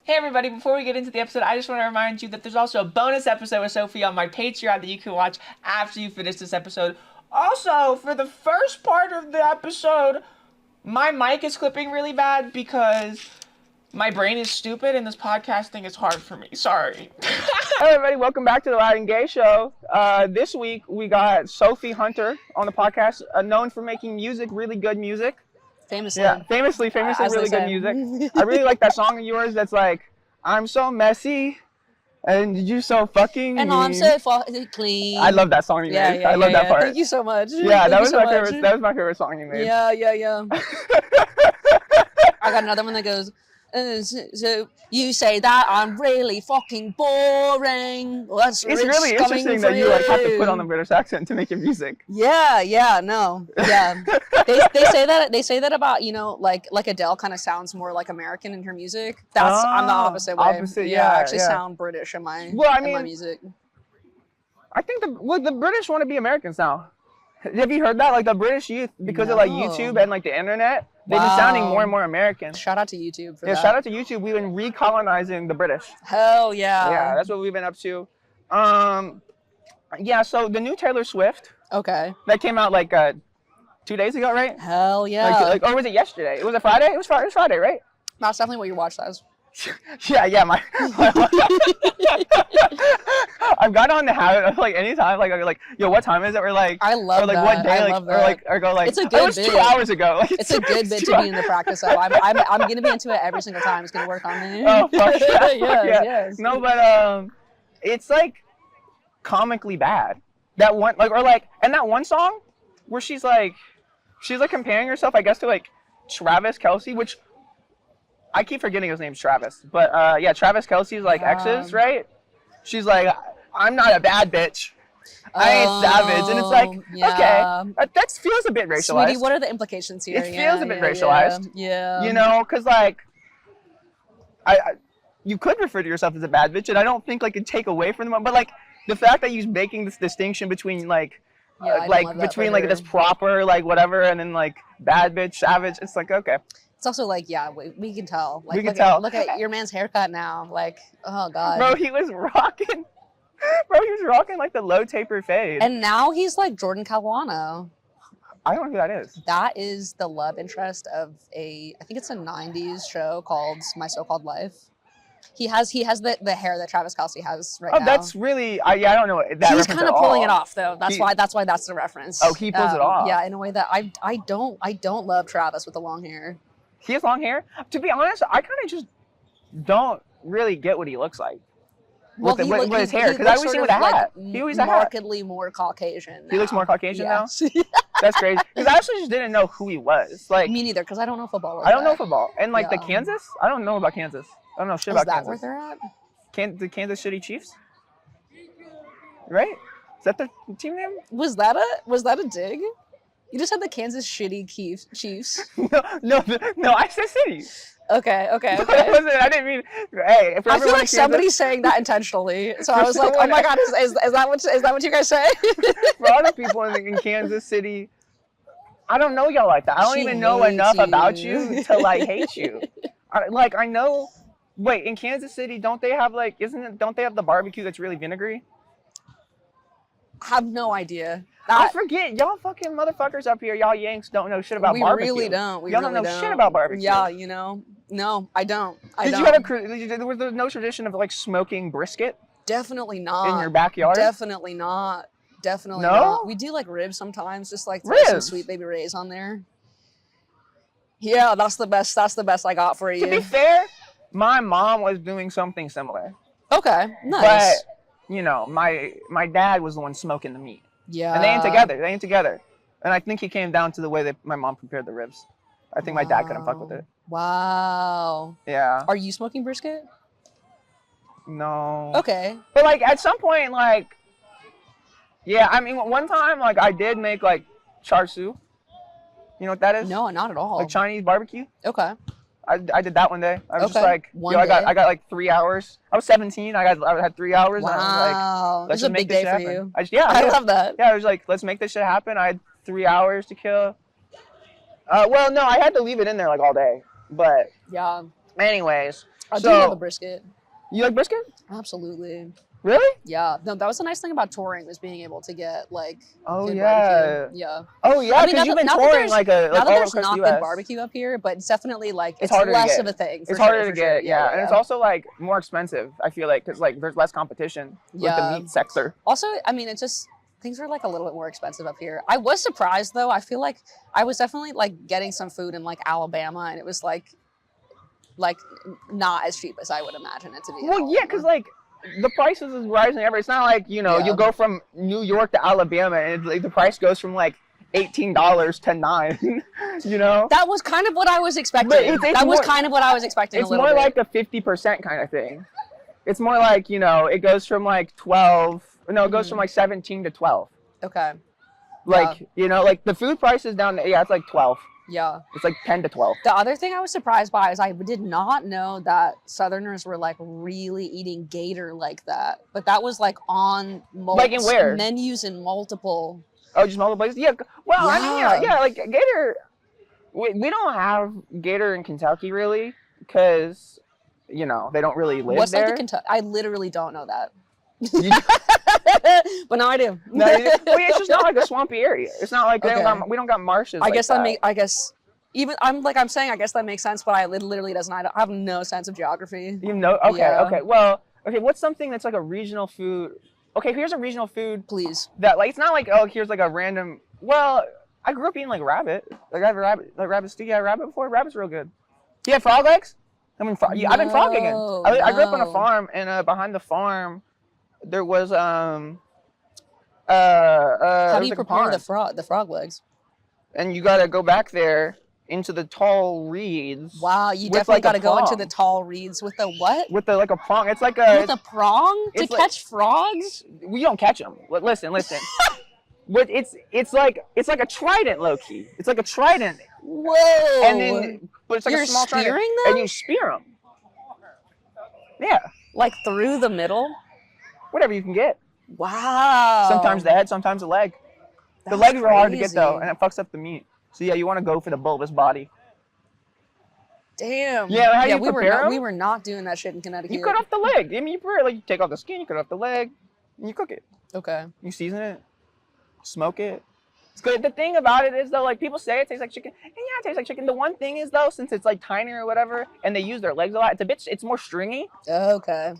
Hey everybody, before we get into the episode, I just want to remind you that there's also a bonus episode with Sophie on my Patreon that you can watch after you finish this episode. Also, for the first part of the episode, my mic is clipping really bad because my brain is stupid and this podcasting is hard for me. Sorry. Hey everybody, welcome back to the Loud and Gay Show. This week we got Sophie Hunter on the podcast, known for making music, really good music. Famously. Yeah, famously really good music. I really like that song of yours that's like, I'm so messy and you so fucking And mean. I'm so fucking clean. I love that song you made. I love that part. Thank you so much. Yeah, that was my favorite song you made. Yeah. I got another one that goes, so you say that I'm really fucking boring. It's really interesting that you like have to put on the British accent to make your music. Yeah. They say that about, you know, like Adele kind of sounds more like American in her music. I'm the opposite way. I actually sound British in my my music. I think the British want to be Americans now. Have you heard that? Like the British youth, because of like YouTube and like the internet, they've been sounding more and more American. Shout out to YouTube for that. Yeah, shout out to YouTube. We've been recolonizing the British. Hell yeah. Yeah, that's what we've been up to. Yeah, so the new Taylor Swift. Okay. That came out like 2 days ago, right? Hell yeah. Or was it yesterday? It was a Friday? It was Friday, right? That's definitely what you watched as. Yeah, my I've got on the habit of like anytime like yo, what time is it? Or like I love or like that. what day, I like love or like or go like it's a good it was bit. 2 hours ago. Like, it's a good bit to be in the practice of. I'm gonna be into it every single time. It's gonna work on me. Oh fuck yeah. Yes. No, but it's like comically bad. That one and that one song where she's like comparing herself, I guess, to like Travis Kelce, which I keep forgetting his name's Travis, but yeah, Travis Kelce's like exes, right? She's like, I'm not a bad bitch. I ain't savage, and it's like, okay, that feels a bit racialized. Sweetie, what are the implications here? It feels a bit racialized. Yeah. You know, because like, you could refer to yourself as a bad bitch, and I don't think like it'd take away from them, but like the fact that you're making this distinction between like between like this proper like whatever and then like bad bitch, savage, it's like okay. It's also like, yeah, we can tell. Like, we can tell. Look at your man's haircut now. Like, oh god. Bro, he was rocking like the low taper fade. And now he's like Jordan Caruana. I don't know who that is. That is the love interest of I think it's a 90s show called My So-Called Life. He has the hair that Travis Kelce has right now. Oh, that's really, I don't know that. He's kind of pulling it off though. That's why that's the reference. Oh, he pulls it off. Yeah, in a way that I don't love Travis with the long hair. He has long hair? To be honest, I kind of just don't really get what he looks like. Well, with his hair, because I always see him with a hat. He always has a hat. Markedly more Caucasian now. He looks more Caucasian now? That's crazy. Because I actually just didn't know who he was. Like me neither, because I don't know football. I don't know football. And like the Kansas? I don't know about Kansas. I don't know shit about Kansas. Is that where they're at? The Kansas City Chiefs? Right? Is that the team name? Was that a dig? You just had the Kansas Shitty Chiefs. No, I said City. Okay. I didn't mean. Hey, if I feel like somebody's saying that intentionally, so I was like, "Oh my god, is that what you guys say?" For other people in Kansas City, I don't know y'all like that. I don't even know enough about you to like hate you. I know. Wait, in Kansas City, don't they have don't they have the barbecue that's really vinegary? I have no idea. I forget. Y'all fucking motherfuckers up here, y'all Yanks don't know shit about barbecue. We really don't. Y'all don't know shit about barbecue. Yeah, you know. No, I don't. Was there no tradition of like smoking brisket? Definitely not. In your backyard? Definitely not. Definitely no? not. We do like ribs sometimes, just like throw some Sweet Baby Ray's on there. Yeah, that's the best I got for you. To be fair, my mom was doing something similar. Okay, nice. But, you know, my dad was the one smoking the meat. Yeah. And they ain't together. And I think it came down to the way that my mom prepared the ribs. I think my dad couldn't fuck with it. Wow. Yeah. Are you smoking brisket? No. Okay. But like at some point, like, yeah, I mean, one time, like, I did make like char siu. You know what that is? No, not at all. Like Chinese barbecue. Okay. I did that one day. I was just like, I got like 3 hours. I was 17. I had 3 hours. Wow. And I was like, let's just make this day for you. I love that. Yeah, I was like, let's make this shit happen. I had 3 hours to kill. Well, no, I had to leave it in there like all day. But yeah. Anyways, I do love a brisket. You like brisket? Absolutely. Really? Yeah. No, that was the nice thing about touring, was being able to get like good barbecue. Yeah. Oh yeah, because you've been touring like all now that across there's the not US. good barbecue up here, but it's definitely like it's harder less to of a thing. It's harder to get, yeah. And it's also like more expensive. I feel like because like there's less competition with the meat sector. Also, I mean, it's just things are like a little bit more expensive up here. I was surprised though. I feel like I was definitely like getting some food in like Alabama, and it was like not as cheap as I would imagine it to be. Well, yeah, because like the prices is rising ever. It's not like, you know, you go from New York to Alabama and like the price goes from like $18 to $9. You know, that was kind of what I was expecting. That was kind of what I was expecting. It's more like a 50% kind of thing. It's more like, you know, it goes from like 12. No, it goes from like 17 to 12. Okay. Like, you know, like the food price is down to, it's like 12. Yeah. It's like 10 to 12. The other thing I was surprised by is I did not know that Southerners were like really eating gator like that. But that was like on like in where? Menus in multiple. Oh, just multiple places? Yeah. Well, I mean, yeah, like gator. We don't have gator in Kentucky really because, you know, they don't really live What's there. Like the Kentucky? I literally don't know that. But now I do. No, it's just not like a swampy area. It's not like we don't got marshes. I guess I'm saying I guess that makes sense, but it literally doesn't. I have no sense of geography. You know? Okay. Well, what's something that's like a regional food? Okay, here's a regional food. Please. That like it's not like, oh, here's like a random. Well, I grew up eating like rabbit. Like I have a rabbit, like rabbit stew. Yeah, rabbit before. Rabbit's real good. You have frog legs? I mean, I've been frog eating. I grew up on a farm, and behind the farm, there was How do you prepare the frog legs? And you gotta go back there into the tall reeds. Wow, you definitely gotta go into the tall reeds with the what? With the like a prong. It's like a with a prong to catch frogs. We don't catch them. Listen. But it's like a trident, low key. It's like a trident. Whoa! And then, but it's like a small trident. Them? And you spear them. Yeah. Like through the middle. Whatever you can get. Wow. Sometimes the head, sometimes the leg. The legs are hard to get though, and it fucks up the meat. So yeah, you want to go for the bulbous body. Damn. Yeah, we were not doing that shit in Connecticut. You cut off the leg. I mean, you take off the skin, you cut off the leg, and you cook it. Okay. You season it, smoke it. It's good. The thing about it is though, like people say it tastes like chicken, and yeah, it tastes like chicken. The one thing is though, since it's like tiny or whatever, and they use their legs a lot, it's more stringy. Okay.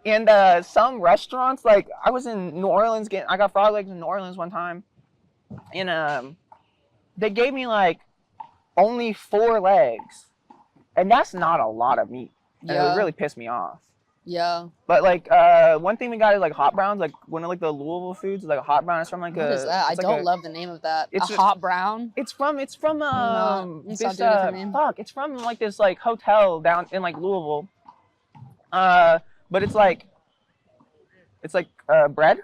And some restaurants, like I was in New Orleans I got frog legs in New Orleans one time, and they gave me like only 4 legs, and that's not a lot of meat. And it really pissed me off. Yeah. But like one thing we got is like hot browns, like one of like the Louisville foods, like a hot brown. It's from like what is that? I don't love the name of that. It's hot brown. It's from it's like this like hotel down in like Louisville. But it's like bread.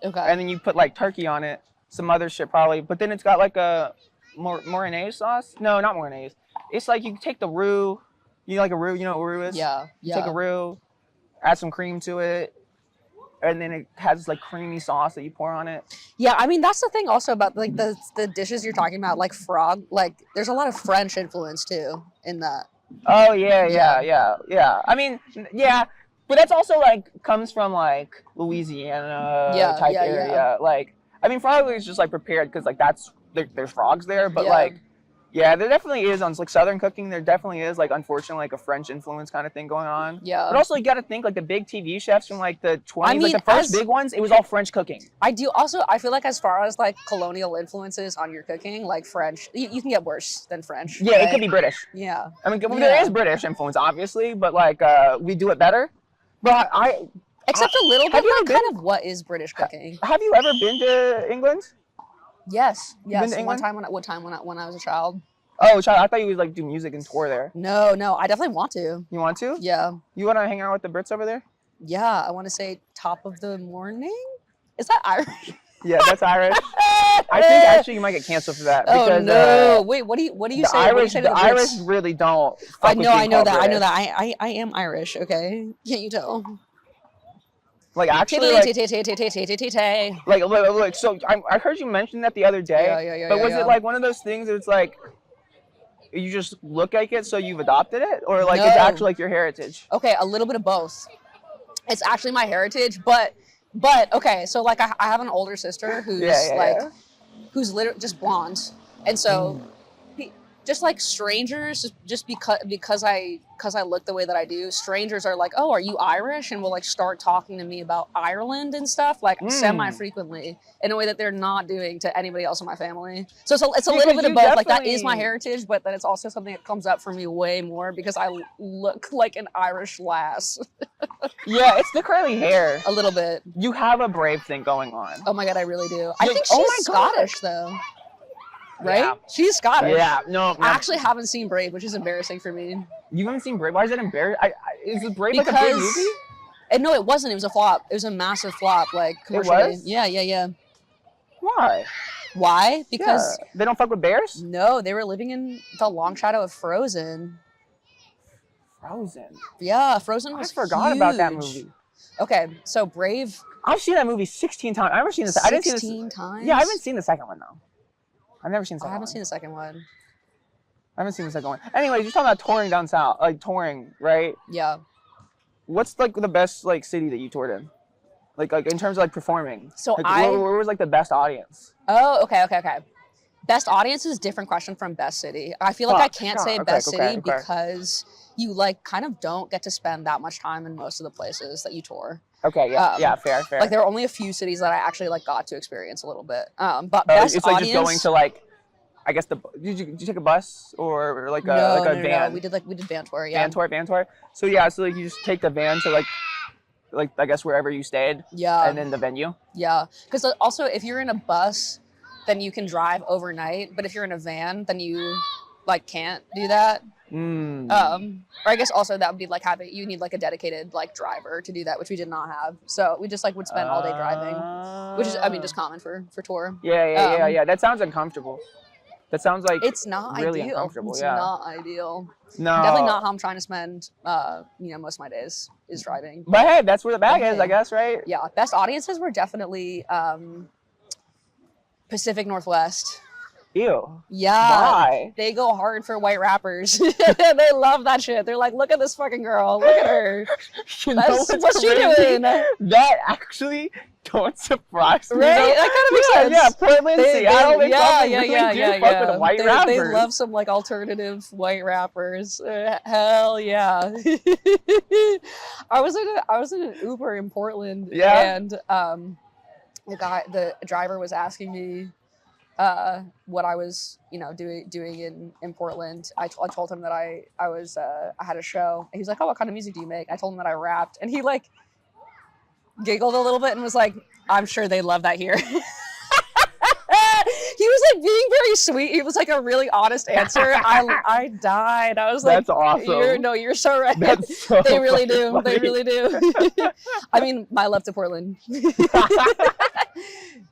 Okay. And then you put like turkey on it, some other shit probably. But then it's got like a Morinaise sauce. No, not Morinaise. It's like you take the roux. You like a roux? You know what roux is? Yeah. You take a roux, add some cream to it, and then it has this like creamy sauce that you pour on it. Yeah, I mean that's the thing also about like the dishes you're talking about, like frog. Like there's a lot of French influence too in that. Oh yeah. I mean, yeah. But that's also like comes from like Louisiana type area. Yeah. Like I mean, frog is just like prepared because like there's frogs there, but like there definitely is on like Southern cooking. There definitely is like unfortunately like a French influence kind of thing going on. Yeah. But also you got to think like the big TV chefs from like the 20s, like the first big ones, it was all French cooking. I feel like as far as like colonial influences on your cooking, like French, you can get worse than French. Yeah, it could be British. Yeah. I mean, there is British influence obviously, but like we do it better. But except a little bit like kind of what is British cooking. Have you ever been to England? Yes. Been to England? When I was a child. Oh, child! I thought you would like do music and tour there. No, I definitely want to. You want to? Yeah. You want to hang out with the Brits over there? Yeah, I want to say top of the morning. Is that Irish? Yeah, that's Irish. I think actually you might get canceled for that. Because, oh no! Wait, what do you the say? Irish, the Irish really don't. I know that. I am Irish. Okay, can't you tell? Like actually, like so I heard you mention that the other day. Yeah. But was it like one of those things? It's like you just look like it, so you've adopted it, or like No. it's actually like your heritage? Okay, a little bit of both. It's actually my heritage, but okay. So like I have an older sister who's who's literally just blonde, and so. Just like strangers, just because I look the way that I do, strangers are like, oh, are you Irish? And will like start talking to me about Ireland and stuff, like semi-frequently, in a way that they're not doing to anybody else in my family. So it's a little bit of both. Like that is my heritage, but then it's also something that comes up for me way more because I look like an Irish lass. Yeah, it's the curly hair. A little bit. You have a brave thing going on. Oh my god, I really do. I think she's Scottish though. Right? Yeah. She's Scottish. Yeah, no. I actually haven't seen Brave, which is embarrassing for me. You haven't seen Brave? Why is it embarrassing? Is it Brave like a big movie? No, it wasn't. It was a flop. It was a massive flop, like commercially. It was? Yeah. Why? Why? Because they don't fuck with bears? No, they were living in the long shadow of Frozen. Frozen? Yeah, Frozen was I forgot about that movie. Okay, so Brave. I've seen that movie 16 times. I've never seen the second. 16 times? Yeah, I haven't seen the second one though. I've never seen the second one. I haven't seen the second one. I haven't seen the second one. Anyways, you're talking about touring down south, like touring, right? Yeah. What's like the best like city that you toured in? Like in terms of like performing. So like, where was like the best audience? Oh, okay. Best audience is a different question from best city. I feel like I can't say best city because you like kind of don't get to spend that much time in most of the places that you tour. Okay, yeah, fair. Like there are only a few cities that I actually like got to experience a little bit. But best it's like audience, just going to like, I guess did you take a bus or like a van? No, we did van tour. Yeah. Van tour. So yeah, so like you just take the van to like I guess wherever you stayed. Yeah. And then the venue. Yeah, because also if you're in a bus, then you can drive overnight. But if you're in a van, then you like can't do that. Or I guess also that would be like you need like a dedicated like driver to do that, which we did not have. So we just like would spend all day driving, which is just common for tour. Yeah. That sounds uncomfortable. That sounds like it's not really ideal. Uncomfortable. It's yeah. not ideal. No, definitely not how I'm trying to spend most of my days is driving. But hey, that's where the bag is, I guess, right? Yeah, best audiences were definitely Pacific Northwest. Ew. Yeah. Why? They go hard for white rappers. They love that shit. They're like, look at this fucking girl. Look at her. What's she doing? That actually don't surprise me. Right? That kind of makes sense. Yeah, Portland, Seattle, they fuck with the white rappers. They love some like alternative white rappers. Hell yeah. I was in an Uber in Portland. Yeah. And the driver was asking me what I was, doing in Portland. I told him that I had a show. And he's like, oh, what kind of music do you make? I told him that I rapped. And he like giggled a little bit and was like, I'm sure they love that here. He was like being very sweet. He was like a really honest answer. I died. I was like, that's awesome. You're so right. That's so they really do. funny. They really do. I mean, my love to Portland.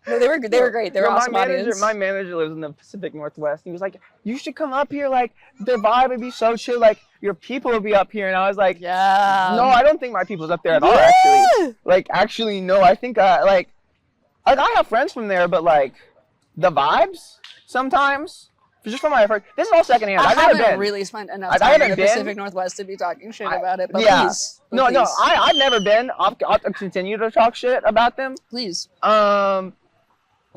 No, they were great. They were awesome audience. My manager lives in the Pacific Northwest. He was like, you should come up here. Like, the vibe would be so chill. Like, your people would be up here. And I was like, yeah. No, I don't think my people's up there at all, actually. Like, actually, no. I think, I have friends from there, but, like, the vibes sometimes, just from my first, this is all secondhand. I haven't been. Really spent enough time in the Pacific Northwest to be talking shit about it, but yeah. please. No, I've never been. I'll continue to talk shit about them. Please.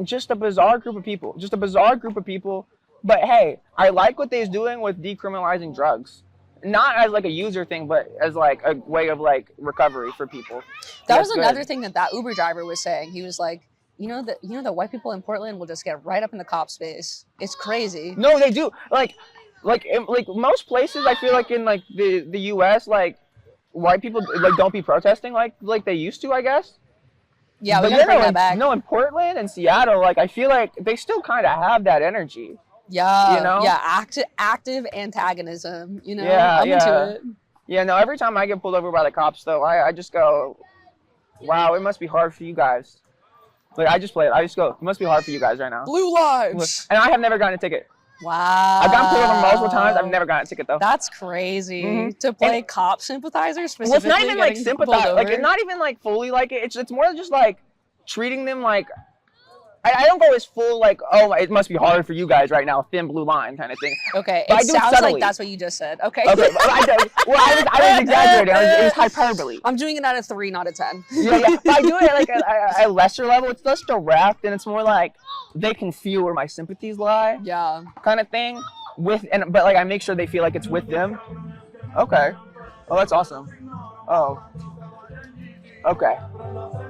Just a bizarre group of people. But hey, I like what they're doing with decriminalizing drugs. Not as like a user thing, but as like a way of like recovery for people. That was another thing that Uber driver was saying. He was like, the white people in Portland will just get right up in the cop space. It's crazy. No, they do. Like most places, I feel like in like the US, like white people like don't be protesting like they used to, I guess. Yeah, we gotta bring that back. No, in Portland and Seattle, like I feel like they still kind of have that energy. Yeah, yeah, active antagonism. I'm into it. Yeah, no. Every time I get pulled over by the cops, though, I just go, "Wow, it must be hard for you guys." Like I just go, "It must be hard for you guys right now." Blue lives. And I have never gotten a ticket. Wow. I've gotten pulled over multiple times. I've never gotten a ticket though. That's crazy. To play cop sympathizer specifically. Well, it's not even like sympathize. Like it's not even like fully like it. It's more just like treating them like I don't go as full like, oh, it must be hard for you guys right now, thin blue line kind of thing. Okay, But it sounds like that's what you just said. Okay. Okay, but I was exaggerating. It was hyperbole. I'm doing it out of 3, not a 10. Yeah. But I do it like at a lesser level. It's less direct, and it's more like they can feel where my sympathies lie. Yeah. Kind of thing. But like I make sure they feel like it's with them. Okay. Oh, that's awesome. Oh. Okay.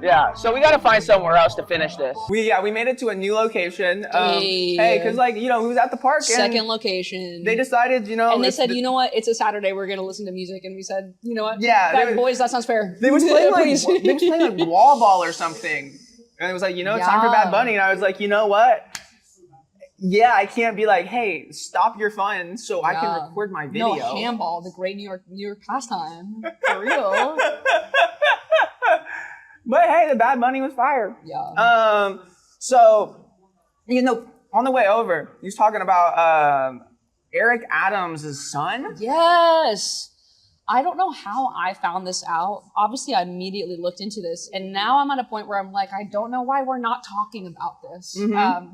Yeah. So we gotta find somewhere else to finish this. We made it to a new location. Hey, cause like we was at the park. Second location. They decided, And they said, you know what? It's a Saturday. We're gonna listen to music, and we said, you know what? Yeah. Boys, that sounds fair. They was playing like wall ball or something, and it was like it's time for Bad Bunny, and I was like, you know what? Yeah, I can't be like, hey, stop your fun so I can record my video. No, handball, the great New York pastime. For real. But hey, the Bad Bunny was fire. Yeah. So, on the way over, he was talking about Eric Adams' son. Yes. I don't know how I found this out. Obviously, I immediately looked into this, and now I'm at a point where I'm like, I don't know why we're not talking about this,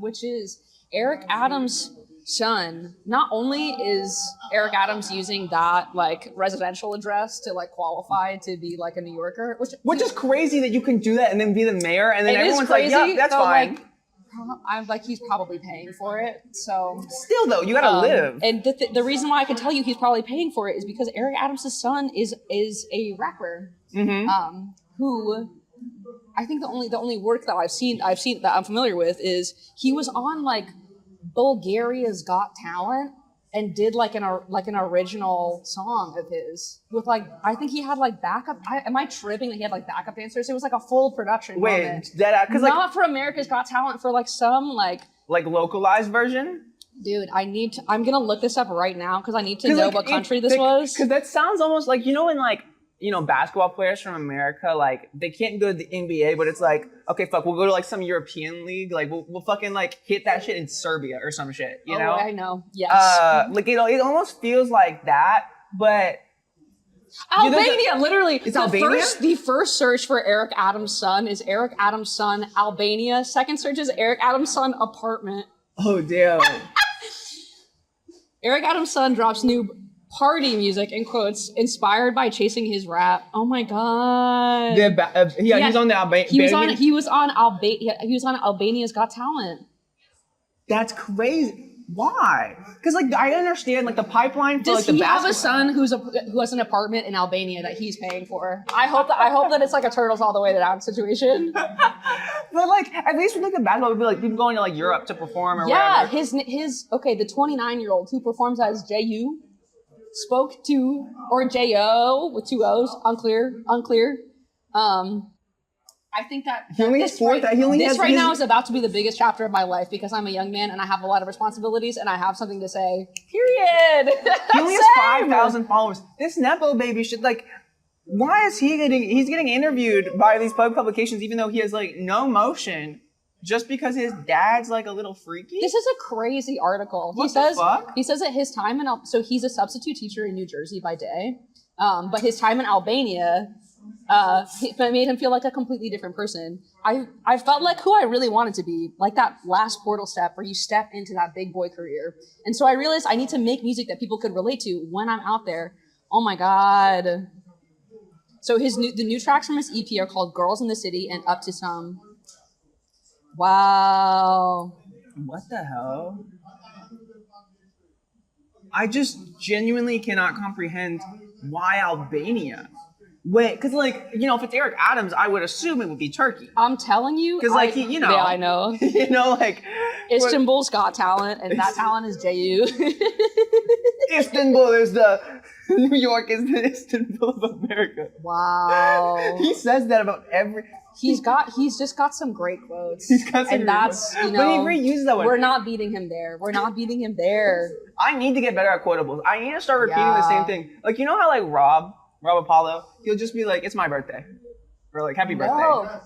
which is Eric Adams' son. Not only is Eric Adams using that like residential address to like qualify to be like a New Yorker, which is crazy that you can do that and then be the mayor, and then everyone's crazy, like, yeah, that's fine. Like, I'm like, he's probably paying for it. So still though, you gotta live. And the reason why I can tell you he's probably paying for it is because Eric Adams' son is a rapper, who I think the only work that I've seen that I'm familiar with is he was on like Bulgaria's Got Talent and did like an original song of his with like, I think he had like backup. Am I tripping that he had like backup dancers? It was like a full production. Wait, because not for America's Got Talent, for like some like localized version. Dude, I'm gonna look this up right now because I need to know what country this was. Because that sounds almost like when like basketball players from America, like they can't go to the NBA, but it's like, okay, fuck, we'll go to like some European league, like we'll fucking like hit that shit in Serbia or some shit, you know? I know, yes. Like it almost feels like that, but Albania, literally. It's Albania? The first search for Eric Adams' son is Eric Adams' son, Albania. Second search is Eric Adams' son, apartment. Oh, damn. Eric Adams' son drops new party music, in quotes, inspired by chasing his rap. Oh my god. He's on the Albania. He was on Albania's Got Talent. That's crazy. Why? Because like I understand like the pipeline for Does like the he have a son who has an apartment in Albania that he's paying for? I hope that it's like a turtles all the way down situation. But like at least with like the basketball, would be like people going to like Europe to perform or whatever. The 29-year-old who performs as J.U. spoke to, or J.O. with 2 O's, unclear. I think that this right now is about to be the biggest chapter of my life because I'm a young man and I have a lot of responsibilities and I have something to say. Period. He only has 5,000 followers. This Nepo baby should like. Why is he's getting interviewed by these publications even though he has like no motion? Just because his dad's like a little freaky? This is a crazy article. What the fuck? He says that his time so he's a substitute teacher in New Jersey by day, but his time in Albania made him feel like a completely different person. I felt like who I really wanted to be, like that last portal step where you step into that big boy career. And so I realized I need to make music that people could relate to when I'm out there. Oh my god. So the new tracks from his EP are called Girls in the City and Up to Some. Wow. What the hell? I just genuinely cannot comprehend why Albania. Wait, because like, if it's Eric Adams, I would assume it would be Turkey. I'm telling you. Because like, Yeah, I know. Like. Istanbul's Got Talent, and that talent is J.U. Istanbul is New York is the Istanbul of America. Wow. He says that about every. He's just got some great quotes. He's got some and that's, but he reuses that one. We're not beating him there. I need to get better at quotables. I need to start repeating the same thing. Like, you know how like Rob Apollo, he'll just be like, it's my birthday. Or like, happy birthday.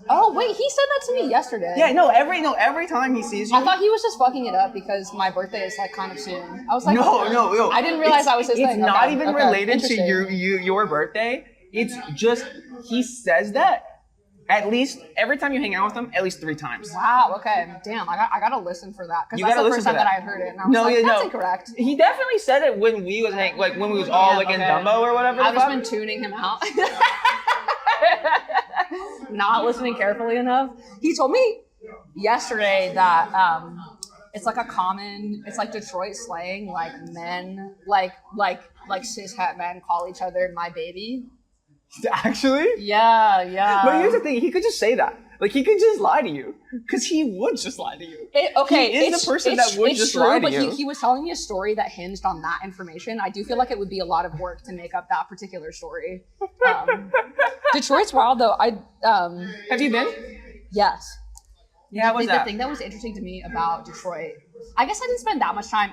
Oh, wait, he said that to me yesterday. Yeah, every time he sees you. I thought he was just fucking it up because my birthday is like kind of soon. I was like, no. I didn't realize I was his thing. It's not even related to your birthday. It's just, he says that. At least every time you hang out with him, at least 3 times. Wow. Okay. Damn. I gotta listen for that because You that's gotta the listen first for time that that. I heard it, and I was like, that's incorrect. He definitely said it when we was when we was all like in Dumbo or whatever. I've just been tuning him out. Not listening carefully enough. He told me yesterday that it's like it's like Detroit slang, like men, like cis het men call each other my baby. Actually? Yeah. But here's the thing, he could just say that. Like, he could just lie to you. Because he would just lie to you. He is the person that would just lie to you. But he was telling me a story that hinged on that information. I do feel like it would be a lot of work to make up that particular story. Detroit's wild, though. Have you been? Yes. Yeah, what was that? The thing that was interesting to me about Detroit, I guess I didn't spend that much time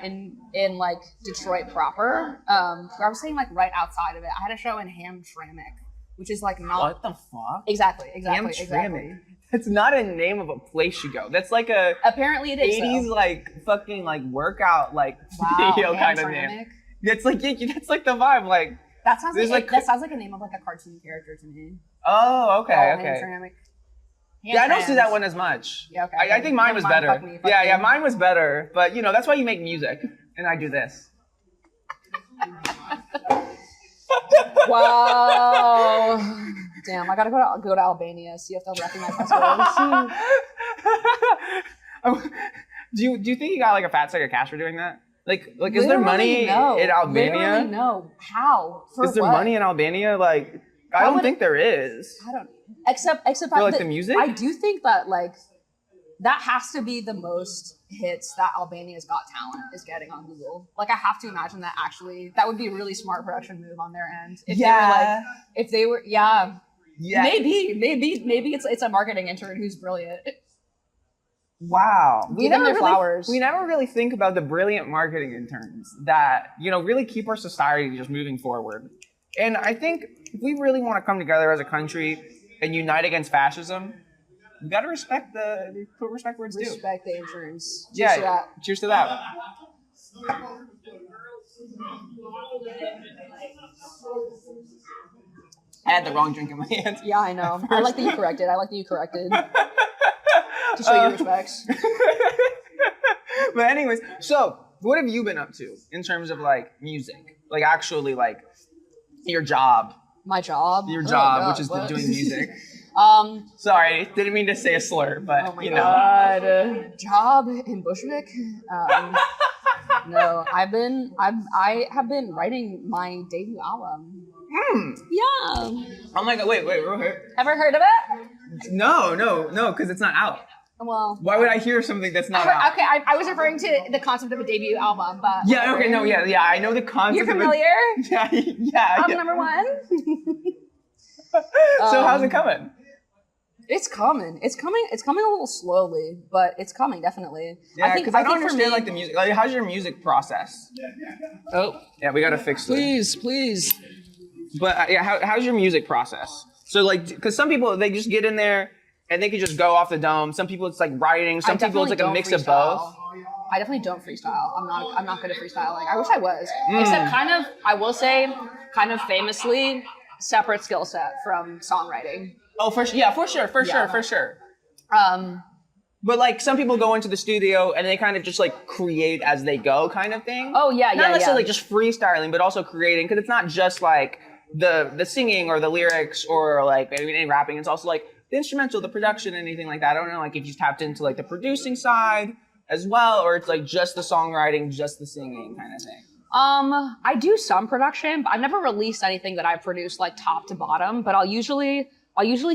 in like Detroit proper. I was staying like right outside of it. I had a show in Hamtramck, which is like not. What the fuck? Exactly. Hamtramck. That's not a name of a place you go. That's like a apparently it is 80s like fucking like workout like video kind of name. It's like that's like the vibe. Like that sounds like a name of like a cartoon character to me. Oh, okay. Hamtramck. Yeah, I don't see that one as much. Yeah, okay. I think mine was better. Fuck me. Yeah, mine was better. But you know, that's why you make music, and I do this. Wow. Damn, I gotta go to Albania, see if they'll recognize my skills. Do you think you got like a fat sack of cash for doing that? Like is there money in Albania? Literally no. How? Is there money in Albania? Like I don't think there is. I don't. Except for like the music. I do think that like that has to be the most hits that Albania's Got Talent is getting on Google. Like I have to imagine that actually that would be a really smart production move on their end. If they were maybe it's a marketing intern who's brilliant. Wow. We never really think about the brilliant marketing interns that, you know, really keep our society just moving forward. And I think if we really want to come together as a country and unite against fascism, we gotta respect where it's due. Respect the interns. Cheers to that. Cheers to that. I had the wrong drink in my hand. Yeah, I know. I like that you corrected. To show your respects. But anyways, so what have you been up to in terms of like music? Like actually like your job. My job? Your job, which is doing music. Sorry, didn't mean to say a slur, but oh my God. Job in Bushwick? No, I have been writing my debut album. Yeah. Oh my God, wait. Ever heard of it? No, because it's not out. Well, why would I hear something that's not out? Okay, I was referring to the concept of a debut album, but yeah, okay, no, yeah, I know the concept. You're familiar? Yeah. Number one. So how's it coming? It's coming. It's coming a little slowly, but it's coming definitely. Yeah, because I don't understand like the music. Like, how's your music process? Oh, yeah, we gotta fix this. Please. But yeah, how's your music process? So like, because some people they just get in there and they can just go off the dome. Some people it's like writing. Some people it's like a mix of both. I definitely don't freestyle. I'm not good at freestyling. I wish I was. Except I will say, kind of famously, separate skill set from songwriting. Oh, for sure. But like some people go into the studio and they kind of just like create as they go kind of thing. Oh yeah, Not necessarily just freestyling, but also creating because it's not just like the singing or the lyrics or like any rapping. It's also like the instrumental, the production, anything like that. I don't know like if you tapped into like the producing side as well, or it's like just the songwriting, just the singing kind of thing. I do some production, but I've never released anything that I've produced like top to bottom. But I'll usually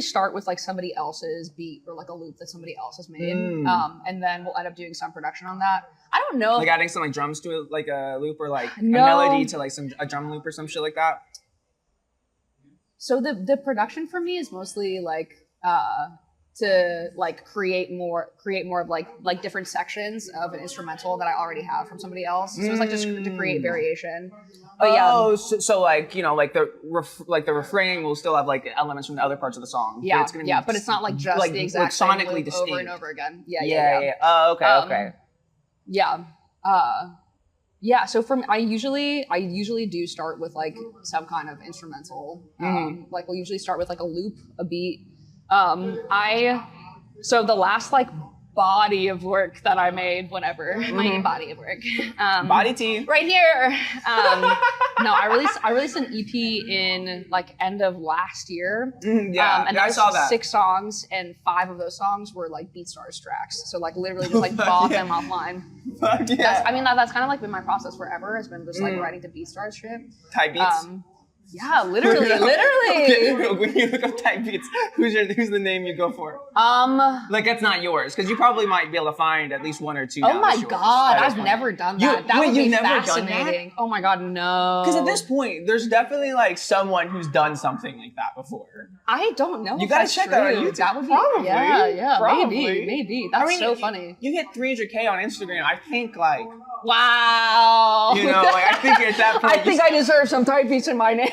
start with like somebody else's beat or like a loop that somebody else has made, and then we'll end up doing some production on that. I don't know, like adding some like drums to it, like a loop or like a melody to like a drum loop or some shit like that. So the production for me is mostly like to like create more of like different sections of an instrumental that I already have from somebody else. So it's like just to create variation. But yeah. So like you know like the refrain will still have like elements from the other parts of the song. Yeah, but it's gonna be but it's not like just like, the exact sonically same distinct over and over again. Yeah. Oh, okay. Yeah. Yeah. So I usually do start with like some kind of instrumental. Like we'll usually start with like a loop, a beat, So the last like body of work that I made, whatever, my body of work. Body tea. Right here. No, I released an EP in like end of last year. And I saw that. 6 songs, and 5 of those songs were like BeatStars tracks. So like literally just like bought them offline. Fuck yeah. That's kind of like been my process forever. Has been just like writing to BeatStars shit. Type beats. Yeah, literally. Okay, when you look up type beats, who's the name you go for? Like that's not yours, because you probably might be able to find at least 1 or 2. Oh my god, I've never done that. That would be fascinating. Oh my god, no. Because at this point, there's definitely like someone who's done something like that before. I don't know. You gotta check that on YouTube. That would be probably. Yeah, Probably. maybe. That's so funny. You hit 300K on Instagram. I think like. Wow. You know, like I think at that point. I think I deserve some type beats in my name.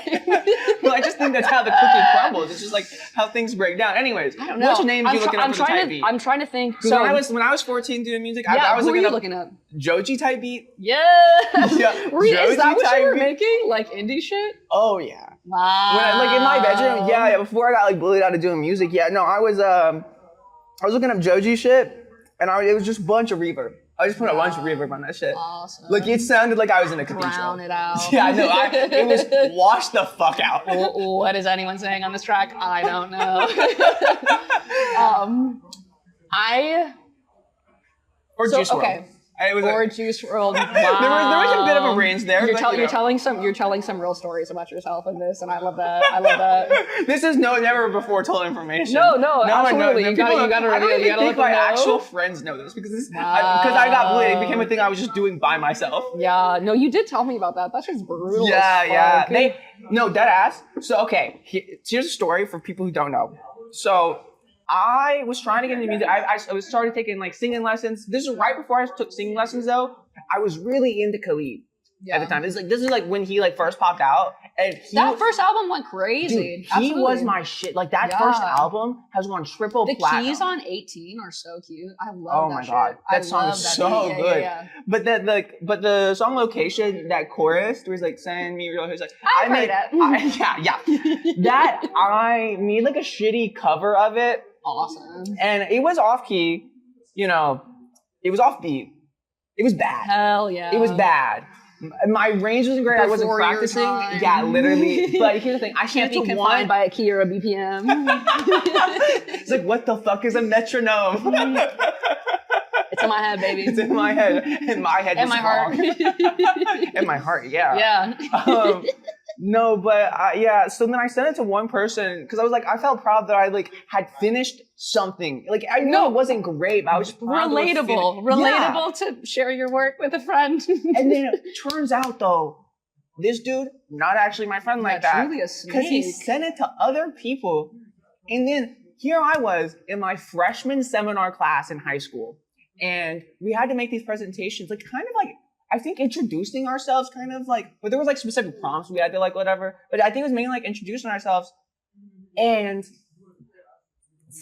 Well, I just think that's how the cookie crumbles. It's just like how things break down. Anyways, I don't know. Which name did you looking up for the type beat? I'm trying to think. So when I was 14 doing music, yeah, I was who were you looking up Joji type beat. Yeah. Yeah. Is that what you were beat? making? Like indie shit? Oh yeah. Wow. When I, like in my bedroom, yeah, before I got like bullied out of doing music, I was looking up Joji shit, and it was just a bunch of reverb. I just put a bunch of reverb on that shit. Awesome. Like it sounded like I was in a cathedral. Drown it out. Yeah, I know. It was washed the fuck out. What is anyone saying on this track? I don't know. Juice WRLD. Okay. Juice WRLD. Wow. there was a bit of a range there. You're telling some real stories about yourself in this, and I love that. This is never before told information. No, absolutely. You gotta I don't even let think them my know. actual friends know this because I got bullied. It became a thing I was just doing by myself. Yeah, no, you did tell me about that. That's just brutal. Yeah. Dead ass. So okay, here's a story for people who don't know. So I was trying to get into music. I started taking like singing lessons. This is right before I took singing lessons though. I was really into Khalid at the time. This is like when he like first popped out, and that first album went crazy. Dude, he was my shit. Like that first album has gone triple platinum. The keys on 18 are so cute. I love that. Oh my god, that song is so good. Yeah. But the song Location, that chorus where he's like send me real, he's like I made it. That I made like a shitty cover of it. Awesome. And it was off key, it was off beat. It was bad. Hell yeah. It was bad. My range wasn't great. I wasn't practicing. Yeah, literally. But here's the thing. I can't be confined by a key or a BPM. It's like, what the fuck is a metronome? It's in my head, baby. It's in my head. In my head. In my heart. In my heart, yeah. Yeah. No, but so then I sent it to one person because I felt proud that I like had finished something. Like I know it wasn't great, but I was just proud relatable to share your work with a friend. And then it turns out though, this dude not actually my friend like that, truly a snake. Because he sent it to other people, and then here I was in my freshman seminar class in high school, and we had to make these presentations, like kind of like. I think introducing ourselves kind of like, but there was like specific prompts we had to like whatever, but I think it was mainly like introducing ourselves. And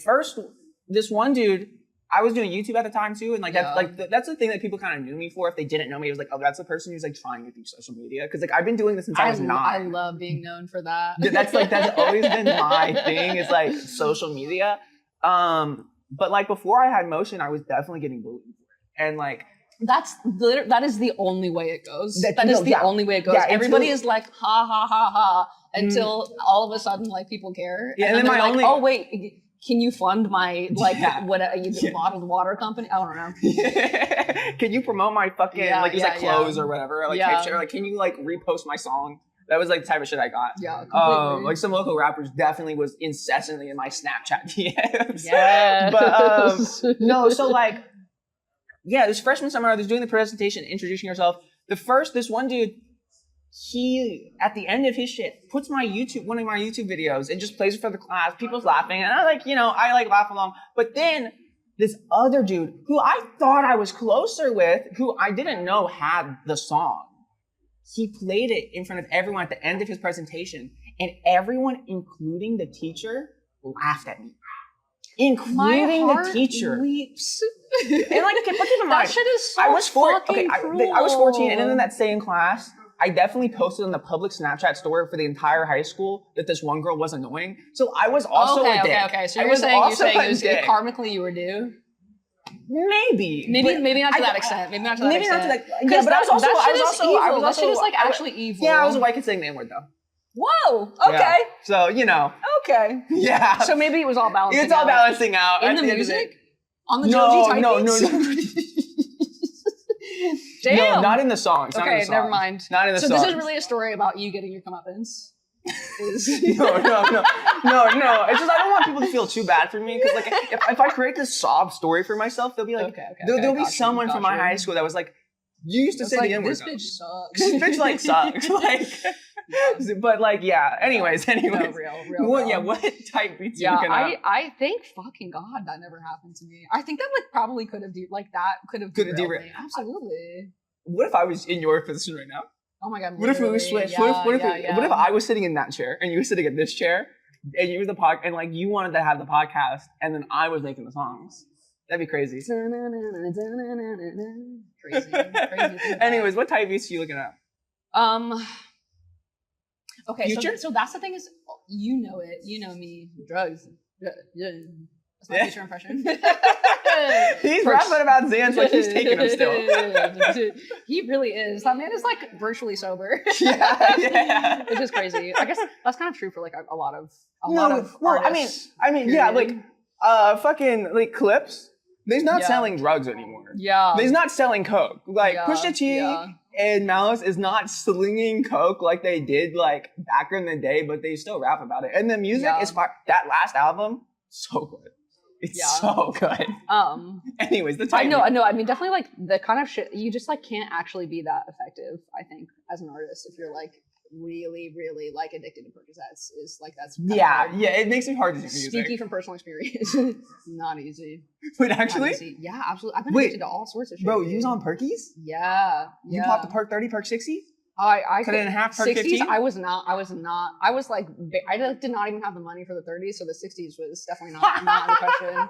first, this one dude, I was doing YouTube at the time too, and like that's the thing that people kind of knew me for. If they didn't know me, it was like, oh, that's the person who's like trying to do social media, because like I've been doing this since I was 9. I love being known for that. That's always been my thing. Is like social media. But like before I had motion, I was definitely getting bullied for it, and like. That is the only way it goes. That is the only way it goes. Yeah, everybody is like ha ha ha ha until all of a sudden like people care. Yeah, and then they're like, oh wait, can you fund my bottled water company? I don't know. Can you promote my fucking clothes or whatever? Like type shit. Or, like can you like repost my song? That was like the type of shit I got. Yeah, completely. Like some local rappers definitely was incessantly in my Snapchat DMs. Yeah. But no, so like. Yeah, this freshman seminar, I was doing the presentation, introducing yourself. This one dude, he, at the end of his shit, puts one of my YouTube videos and just plays it for the class. People's laughing, and I laugh along. But then, this other dude, who I thought I was closer with, who I didn't know had the song, he played it in front of everyone at the end of his presentation, and everyone, including the teacher, laughed at me. Including the teacher. Weeps. And like, but keep in mind, that shit is so I was 14, cruel. and then in that same class, I definitely posted on the public Snapchat story for the entire high school that this one girl was annoying. So I was also a dick. Okay. So I you're was saying also a it was dick. karmically you were due? Maybe not to that extent. Maybe not to that extent. Yeah, but I was also that shit is like actually evil. Yeah, I was a white kid saying the N-word though. Whoa. Okay. Yeah. So you know. Okay. Yeah. So maybe it was all balancing. It's all balancing out in at the end of music. it. On the Joji type No. Damn. No, not in the songs. Okay, never mind. Not in the songs. So this is really a story about you getting your comeuppance. No. It's just I don't want people to feel too bad for me because like if I create this sob story for myself, they'll be like, there'll be someone from my high school that was like, you used to say the N-word. This bitch sucks. This bitch like sucks. Like, but like yeah. Anyways. No, real. What type beats you? I thank fucking God that never happened to me. I think that like probably could have derailed me. Absolutely. What if I was in your position right now? Oh my God. What if we were switched? What if I was sitting in that chair and you were sitting in this chair and you were the pod and like you wanted to have the podcast and then I was making the songs? That'd be crazy. Crazy. Anyways, what type beats are you looking at? Okay, Future? So that's the thing is, you know it. You know me. Drugs. Yeah. That's my future impression. He's rapping about Xans like he's taking them still. He really is. That man is like virtually sober. Yeah. Which is crazy. I guess that's kind of true for like a lot of artists. I mean, yeah, like fucking like Clips. They's not selling drugs anymore. Yeah. They's not selling coke. Like Pusha T and Malice is not slinging coke like they did like back in the day, but they still rap about it. And the music is fire. That last album, so good. It's so good. Anyways, the type. I know. I mean, definitely like the kind of shit you just like can't actually be that effective. I think as an artist, if you're like really, really like addicted to Percocets, is like that's hard. It makes it hard to do music. Speaking from personal experience, not easy. Wait, actually? Easy. Yeah, absolutely. I've been addicted to all sorts of shit. Bro, you was on Perkies? Yeah. You popped a Perk 30, Perk 60? I cut it in half. Perk 60s. 15? I was not. I was like, I did not even have the money for the 30s, so the 60s was definitely not in the question.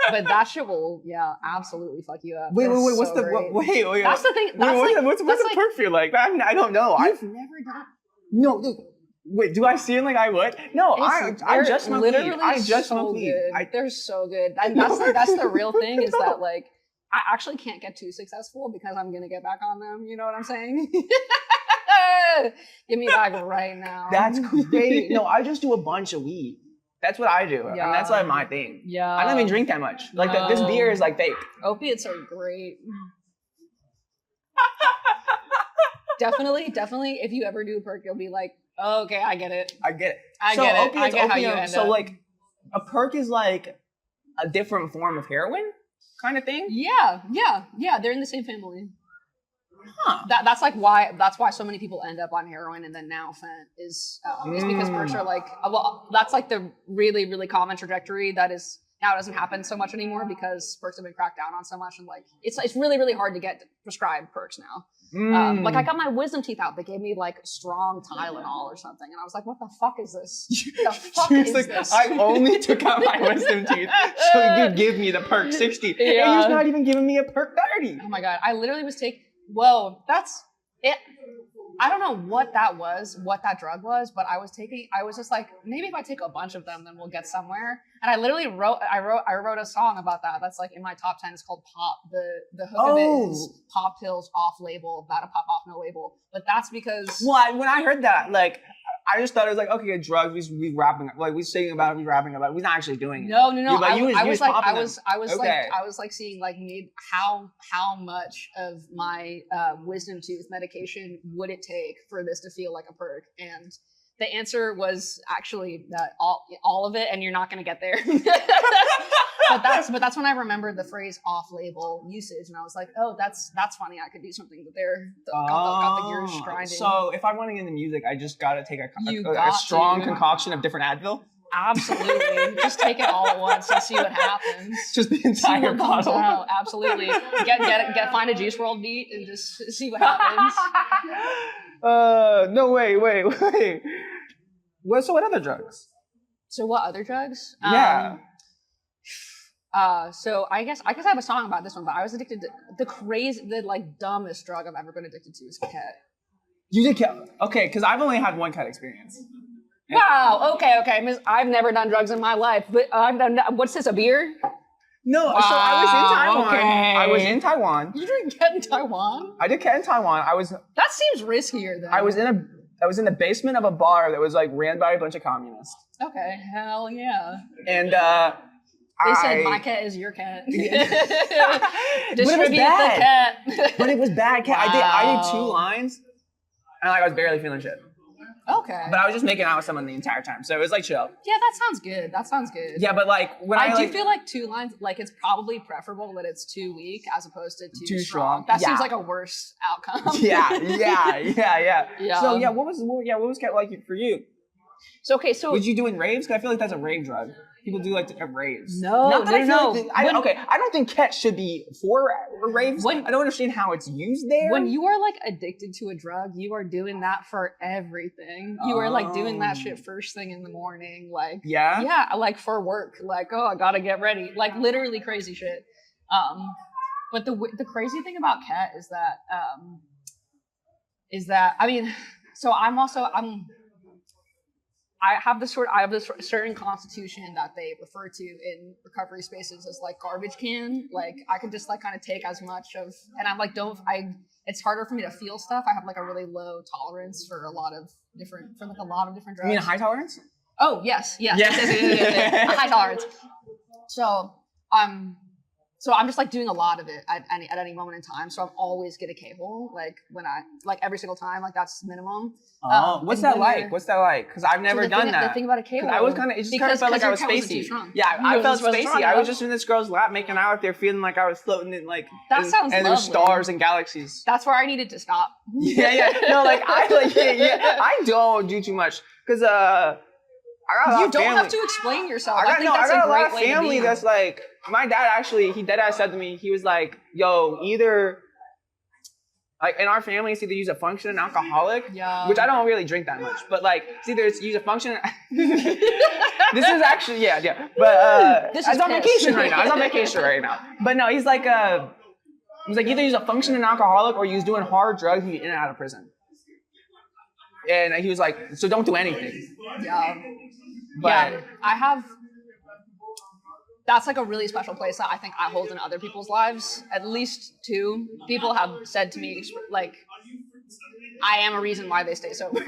But that shit will, absolutely fuck you up. Wait, wait. What's wait? That's the thing. What's the perk feel like? I don't know. You've never done. No, look. Wait, do I seem like I would? No, I just smoke weed. I just smoke weed. They're so good. That's the real thing is that like I actually can't get too successful because I'm gonna get back on them. You know what I'm saying? Give me back right now. That's great. No, I just do a bunch of weed. That's what I do. Yeah. And that's like my thing. Yeah. I don't even drink that much. Like this beer is like fake. Opiates are great. Definitely. If you ever do a perk, you'll be like, oh, okay, I get it. I get it. I get how you end so up. like a perk is like a different form of heroin kind of thing? Yeah. They're in the same family. Huh. That's why so many people end up on heroin and then now fent is because perks are like, that's like the really, really common trajectory that is now doesn't happen so much anymore because perks have been cracked down on so much and like it's really, really hard to get prescribed perks now. Like I got my wisdom teeth out. They gave me like strong Tylenol or something, and I was like, "What the fuck is this? The fuck is this?" I only took out my wisdom teeth, so you give me the perk 60, and you're not even giving me a perk 30. Oh my God! I literally was taking. Whoa, that's it. I don't know what that drug was, but I was just like, maybe if I take a bunch of them, then we'll get somewhere. And I literally wrote a song about that. That's like in my top 10. It's called Pop. The hook of it is Pop Pills off label, not a pop off no label. But that's because when I heard that, like I just thought it was like, okay, drugs. We rapping, like we singing about it, we rapping about it. We're not actually doing it. No. I was like seeing like how much of my wisdom tooth medication would it take for this to feel like a perk, and the answer was actually that all of it, and you're not going to get there. but that's when I remembered the phrase off-label usage, and I was like, oh, that's funny. I could do something that got the gears grinding. So if I want to get into music, I just got to take a strong concoction of different Advil. Absolutely. Just take it all at once and see what happens. Just the entire bottle. Absolutely. Find a Juice WRLD beat and just see what happens. No, wait. So what other drugs? So what other drugs? Yeah. So I guess I have a song about this one, but I was addicted to the like dumbest drug I've ever been addicted to is ket. You did cat? Okay, because I've only had one cat experience. Wow. Okay. I've never done drugs in my life, but I've done. What's this? A beer? No, Wow, so I was in Taiwan. okay. I was in Taiwan. You drink cat in Taiwan? I did cat in Taiwan. That seems riskier, though. I was in the basement of a bar that was like ran by a bunch of communists. Okay. Hell yeah. And they said my cat is your cat. Distribute the bad. cat. But it was bad cat. Wow. I did 2 lines, and like I was barely feeling shit. Okay. But I was just making out with someone the entire time, so it was like chill. Yeah, that sounds good. That sounds good. Yeah, but like when I do feel like 2 lines, like it's probably preferable that it's too weak as opposed to too strong. That seems like a worse outcome. Yeah. So Yeah. what was cat like for you? So okay, so Would you do in raves? Because I feel like that's a rave drug. People do like to have raves. No, Not that I feel no. like I don't think cat should be for raves. I don't understand how it's used there. When you are like addicted to a drug, you are doing that for everything. You are like doing that shit first thing in the morning, like yeah, like for work, like oh I gotta get ready, like literally crazy shit. But the crazy thing about cat is that I mean, so I have this certain constitution that they refer to in recovery spaces as like garbage can. Like I can just like kind of take as much of, and I'm like it's harder for me to feel stuff. I have like a really low tolerance for a lot of different drugs. You mean a high tolerance? Oh yes. A high tolerance. So I'm just like doing a lot of it at any moment in time. So I'm always get a K-hole, like when I like every single time, like that's minimum. What's that like? Because I've never done that. The thing about a K-hole, it just kind of felt like I was spacey. Yeah, I felt spacey. I was just in this girl's lap making out with her, feeling like I was floating in like sounds and there's stars and galaxies. That's where I needed to stop. No, like I don't do too much because you don't have to explain yourself. I think that's a great lot of family that's like, my dad actually, he deadass said to me, he was like, yo, either, like in our family, it's either use a function and alcoholic, which I don't really drink that much, but like, it's use a function. This is actually, but I was on vacation right now. But no, he's like either use a function and alcoholic or use doing hard drugs and get in and out of prison. And he was like, so don't do anything. Yeah. But that's like a really special place that I think I hold in other people's lives. At least 2 people have said to me, like, I am a reason why they stay sober.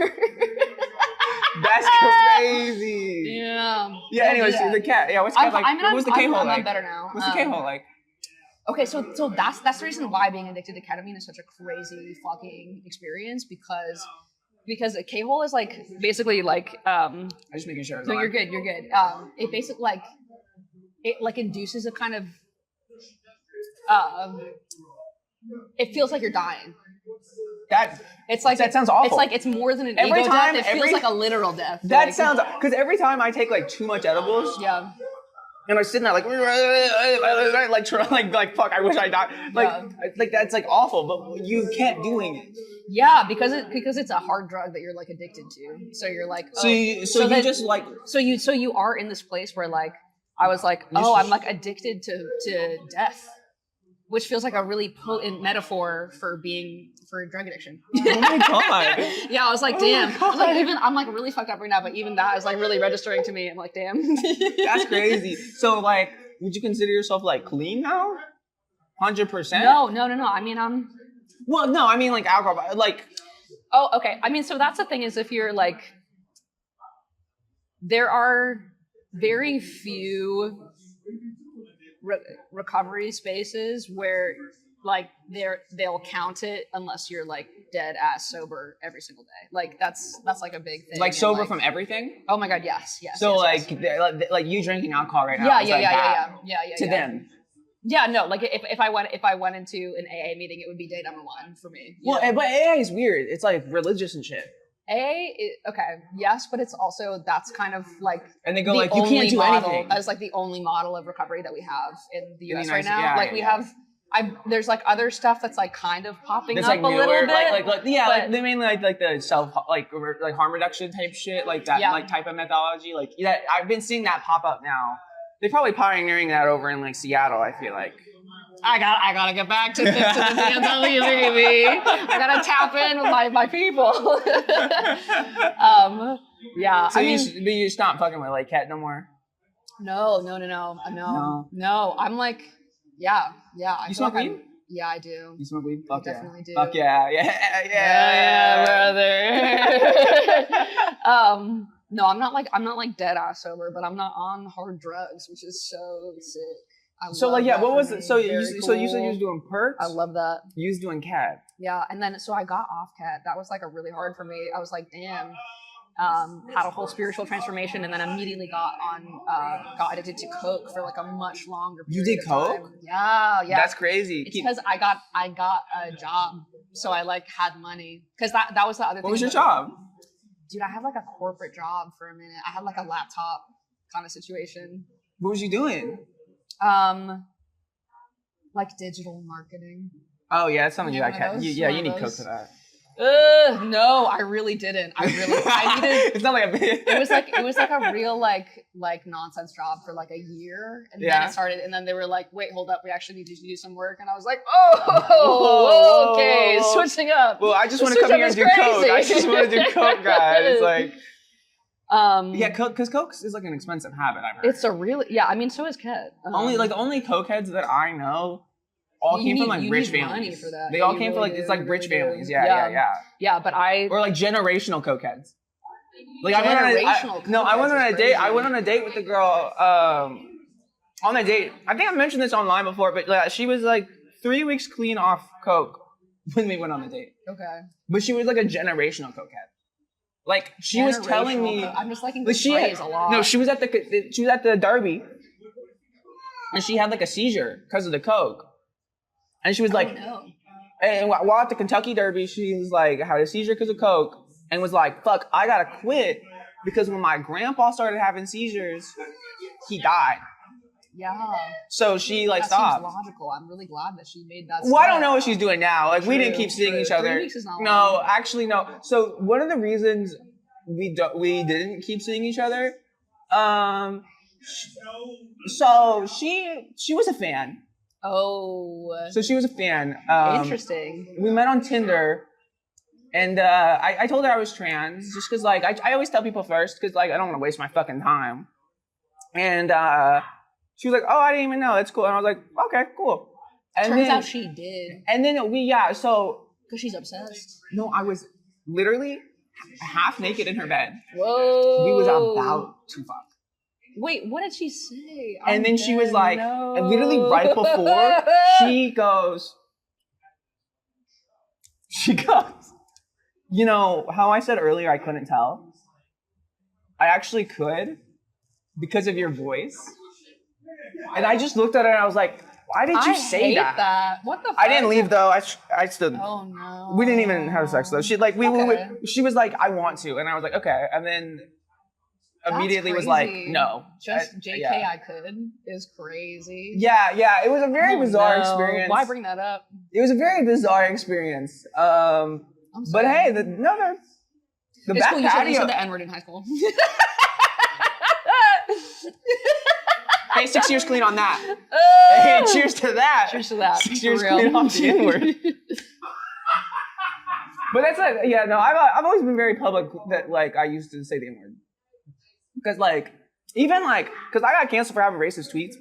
That's crazy. Yeah. Yeah. Anyways, the cat. Yeah. What's cat like? What was the K-hole like? I'm better now. What's the K-hole like? Okay, so that's the reason why being addicted to ketamine is such a crazy fucking experience because a K-hole is like basically like I'm just making sure. No, you're good. It basically like induces a kind of it feels like you're dying. That sounds awful. It's like it's more than an ego death. It feels like a literal death. That sounds, because every time I take like too much edibles, and I'm sitting there like fuck, I wish I died. Like that's like awful, but you kept doing it. Yeah, because it's a hard drug that you're like addicted to. So you're like, so you are in this place where like I was like, I'm like addicted to death, which feels like a really potent metaphor for drug addiction. Oh my god. Yeah, I was like, damn. I was like, I'm like really fucked up right now, but even that is like really registering to me. I'm like, damn. That's crazy. So like, would you consider yourself like clean now? 100%? No. I mean, well, no, I mean like alcohol, like. Oh, okay. I mean, so that's the thing is if you're like, there are very few recovery spaces where like they'll count it unless you're like dead ass sober every single day. Like that's like a big thing. Like sober from everything? Oh my god, yes. So yes. like you drinking alcohol right now? Yeah. To them. Yeah, no, like if I went into an AA meeting, it would be day number 1 for me. Well, but AA is weird. It's like religious and shit. Okay, yes, but it's also that's kind of like and they go like you can't do anything. As like the only model of recovery that we have in the US right now. Like we have. There's like other stuff that's like kind of popping up like a little bit. Like they mainly like the self like harm reduction type shit, like that like type of methodology. Like I've been seeing that pop up now. They're probably pioneering that over in like Seattle, I feel like. I gotta get back to the DMW, baby. I gotta tap in with my people. Yeah. So you stopped fucking with like Cat no more? No. I'm like, yeah. I You feel smoke like weed? Yeah, I do. You smoke weed? Fuck I definitely do. Fuck yeah, brother. No, I'm not like dead ass sober, but I'm not on hard drugs, which is so sick. So like what was it? So you said you was doing perks? I love that. You was doing cat. Yeah, and then so I got off cat. That was like a really hard for me. I was like, damn. Had a whole spiritual transformation, and then immediately got addicted to coke for like a much longer period. You did coke? Time. Yeah. That's crazy. It's because I got a job, so I like had money. Because that was the other thing. What was your job? Dude, I had like a corporate job for a minute. I had like a laptop kind of situation. What was you doing? Like digital marketing. Oh yeah, that's something you need coke for that. No, I really didn't. I needed. It's not like it was like a real like nonsense job for like a year, and then it started. And then they were like, "Wait, hold up, we actually need you to do some work." And I was like, "Oh, okay, switching up." Well, I just want to come here and do coke. I just want to do coke, guys. It's like, coke, because coke is like an expensive habit. I've heard. It's a really I mean, so is Ket. The only coke heads that I know. All came from like rich families. For that. They all came from like it's like rich families. Yeah. Yeah, but or like generational cokeheads. Like I went on a date. I went on a date with the girl. On a date, I think I mentioned this online before, but she was like 3 weeks clean off coke when we went on the date. Okay. But she was like a generational cokehead. Like she was telling me, I'm just liking this phrase a lot. No, she was at the Derby, and she had like a seizure because of the coke. And she was like, and while at the Kentucky Derby, she was like, had a seizure because of coke, and was like, fuck, I gotta quit because when my grandpa started having seizures, he died. Yeah. So she like that stopped. Seems logical. I'm really glad that she made that. Well, I don't know what she's doing now. Like we didn't keep seeing each other. 3 weeks is not long. long. Actually no. So one of the reasons we didn't keep seeing each other, so she was a fan. Oh. So she was a fan. Interesting. We met on Tinder, and I told her I was trans just because like I always tell people first because like I don't want to waste my fucking time. And she was like, "Oh, I didn't even know. That's cool." And I was like, "Okay, cool." And Turns out she did. And then so because she's obsessed. No, I was literally half naked in her bed. Whoa. We was about to fuck. Wait, what did she say? And then she was like, literally right before, she goes, you know how I said earlier I couldn't tell? I actually could because of your voice. And I just looked at her and I was like, why did you say hate that? What the fuck? I didn't leave though. I stood. Oh no. We didn't even have sex though. She she was like, I want to. And I was like, okay. And then immediately was like, no. Just JK I could is crazy. Yeah. It was a very bizarre experience. Why bring that up? It was a very bizarre experience. But hey, the back cool. patio. You said the N-word in high school. Hey, 6 years clean on that. Hey, cheers to that. Cheers to that. 6 years clean off the N-word. But that's like, I've always been very public that like I used to say the N-word. Because like, even like, because I got canceled for having racist tweets.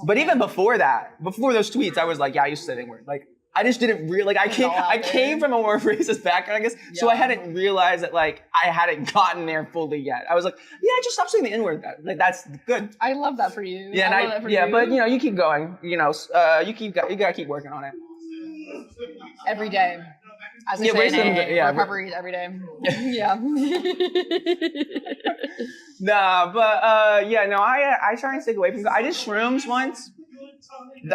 But even before those tweets, I was like, yeah, I used to say the N-word. Like, I just didn't really, like, I came from a more racist background, I guess. Yeah. So I hadn't realized that, like, I hadn't gotten there fully yet. I was like, yeah, I just stopped saying the N-word. Like, that's good. I love that for you. Yeah, but, you keep going. You gotta keep working on it. Every day. As they say in recovery every day. Yeah. Nah, but, I try and stick away from, I did shrooms once.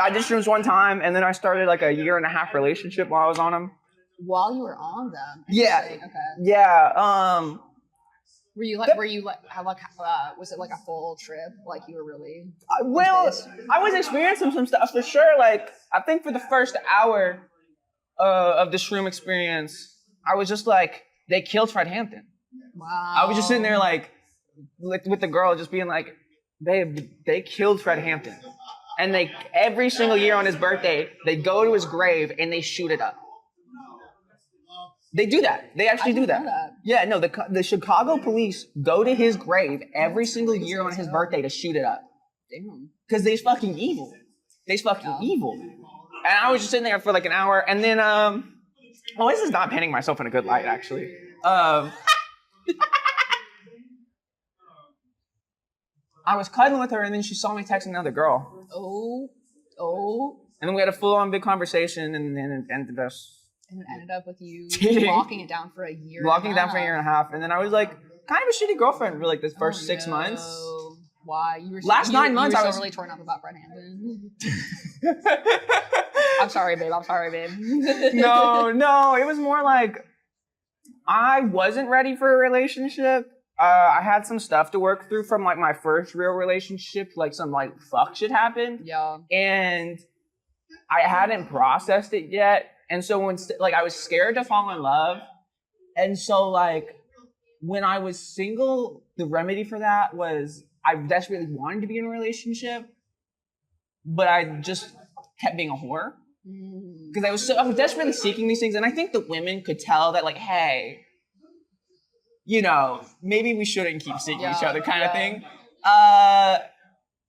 I did shrooms one time, and then I started like a 1.5-year relationship while I was on them. While you were on them? Yeah. Okay. Yeah. Was it like a full trip? Like you were really? I was experiencing some stuff for sure. Like I think for the first hour of the shroom experience, I was just like, they killed Fred Hampton. Wow. I was just sitting there like with the girl, just being like, babe, they killed Fred Hampton. And they every single year on his birthday, they go to his grave and they shoot it up. They do that. They actually do that. Yeah, no, the Chicago police go to his grave every single year on his birthday to shoot it up. Damn. Because they's fucking evil. They's fucking evil. And I was just sitting there for like an hour, and then this is not painting myself in a good light, actually. I was cuddling with her, and then she saw me texting another girl. Oh. And then we had a full-on big conversation, and then it ended us. And it ended up with you Dating. locking it down for a year. Locking it down for a year and a half, and then I was like, kind of a shitty girlfriend for like the first 6 months. Why? You were Last 9 months, I I was was really torn up about Brett Hampton. I'm sorry, babe. No, it was more like I wasn't ready for a relationship. I had some stuff to work through from like my first real relationship, like some like fuck shit happened. Yeah. And I hadn't processed it yet. And so when like I was scared to fall in love. And so like when I was single, the remedy for that was I desperately wanted to be in a relationship, but I just kept being a whore. Because I was desperately seeking these things, and I think the women could tell that, like, hey, you know, maybe we shouldn't keep seeking each other, kind of thing.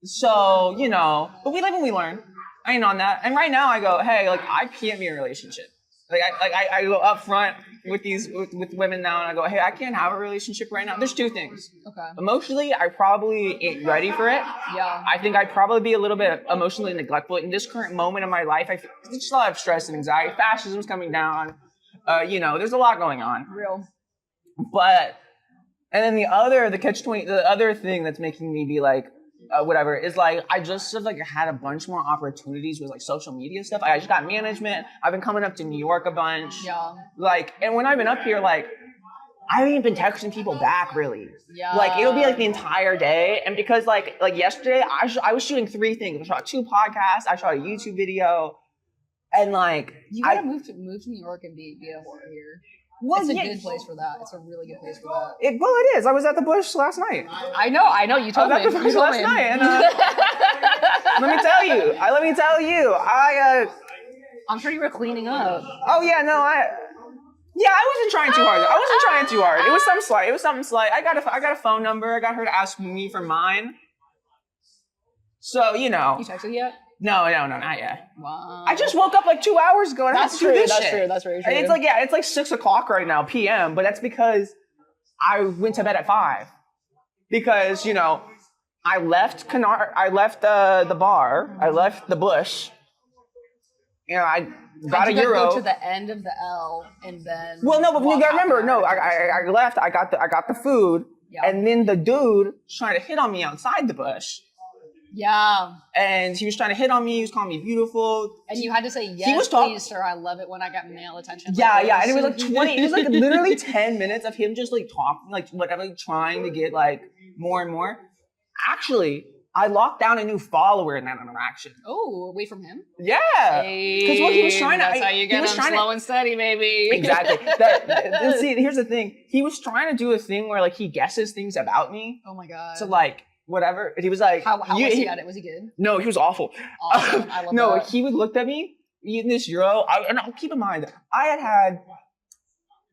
So you know, but we live and we learn. I ain't on that. And right now, I go, hey, like, I can't be in a relationship. I go up front with with women now, and I go, hey, I can't have a relationship right now. There's two things. Okay. Emotionally, I probably ain't ready for it. Yeah. I think I'd probably be a little bit emotionally neglectful in this current moment of my life. I feel there's just a lot of stress and anxiety. Fascism's coming down. You know, there's a lot going on. Real. But and then the other thing that's making me be like, whatever, is like I just sort of like had a bunch more opportunities with like social media stuff. I just got management. I've been coming up to New York a bunch. Yeah. Like, and when I've been up here, like I haven't even been texting people back really. Yeah. Like it'll be like the entire day, and because like yesterday I was shooting 3 things. I shot 2 podcasts. I shot a YouTube video, and like you gotta move to New York and be a whore here. Well, it's a good place for that. It's a really good place for that. It is. I was at the Bush last night. I know. You told me. I was at the Bush last night, and let me tell you, I'm sure you were cleaning up. Oh yeah, no, I wasn't trying too hard. It was something slight. I got a phone number. I got her to ask me for mine. So you know. You texted yet? No, not yet. Wow. I just woke up like 2 hours ago and I have to do this shit. That's very true. It's like 6 o'clock right now, PM, but that's because I went to bed at 5. Because, you know, I left the bar, I left the Bush. You know, I got a euro. Go to the end of the L and then. Well, no, but you gotta remember, I left, I got the food, and then the dude was trying to hit on me outside the Bush. Yeah. And he was trying to hit on me. He was calling me beautiful. And you had to say, yes, please, sir. I love it when I got male attention. Yeah. And it was like it was like literally 10 minutes of him just like talking, like whatever, like, trying to get like more and more. Actually, I locked down a new follower in that interaction. Oh, away from him? Yeah. Because what he was trying to... That's how you get him slow and steady, baby. Exactly. See, here's the thing. He was trying to do a thing where like he guesses things about me. Oh my God. So like... whatever. He was like, how was he at it? Was he good? No, he was awful. Awesome. I love that. He would look at me eating this euro. And keep in mind, I had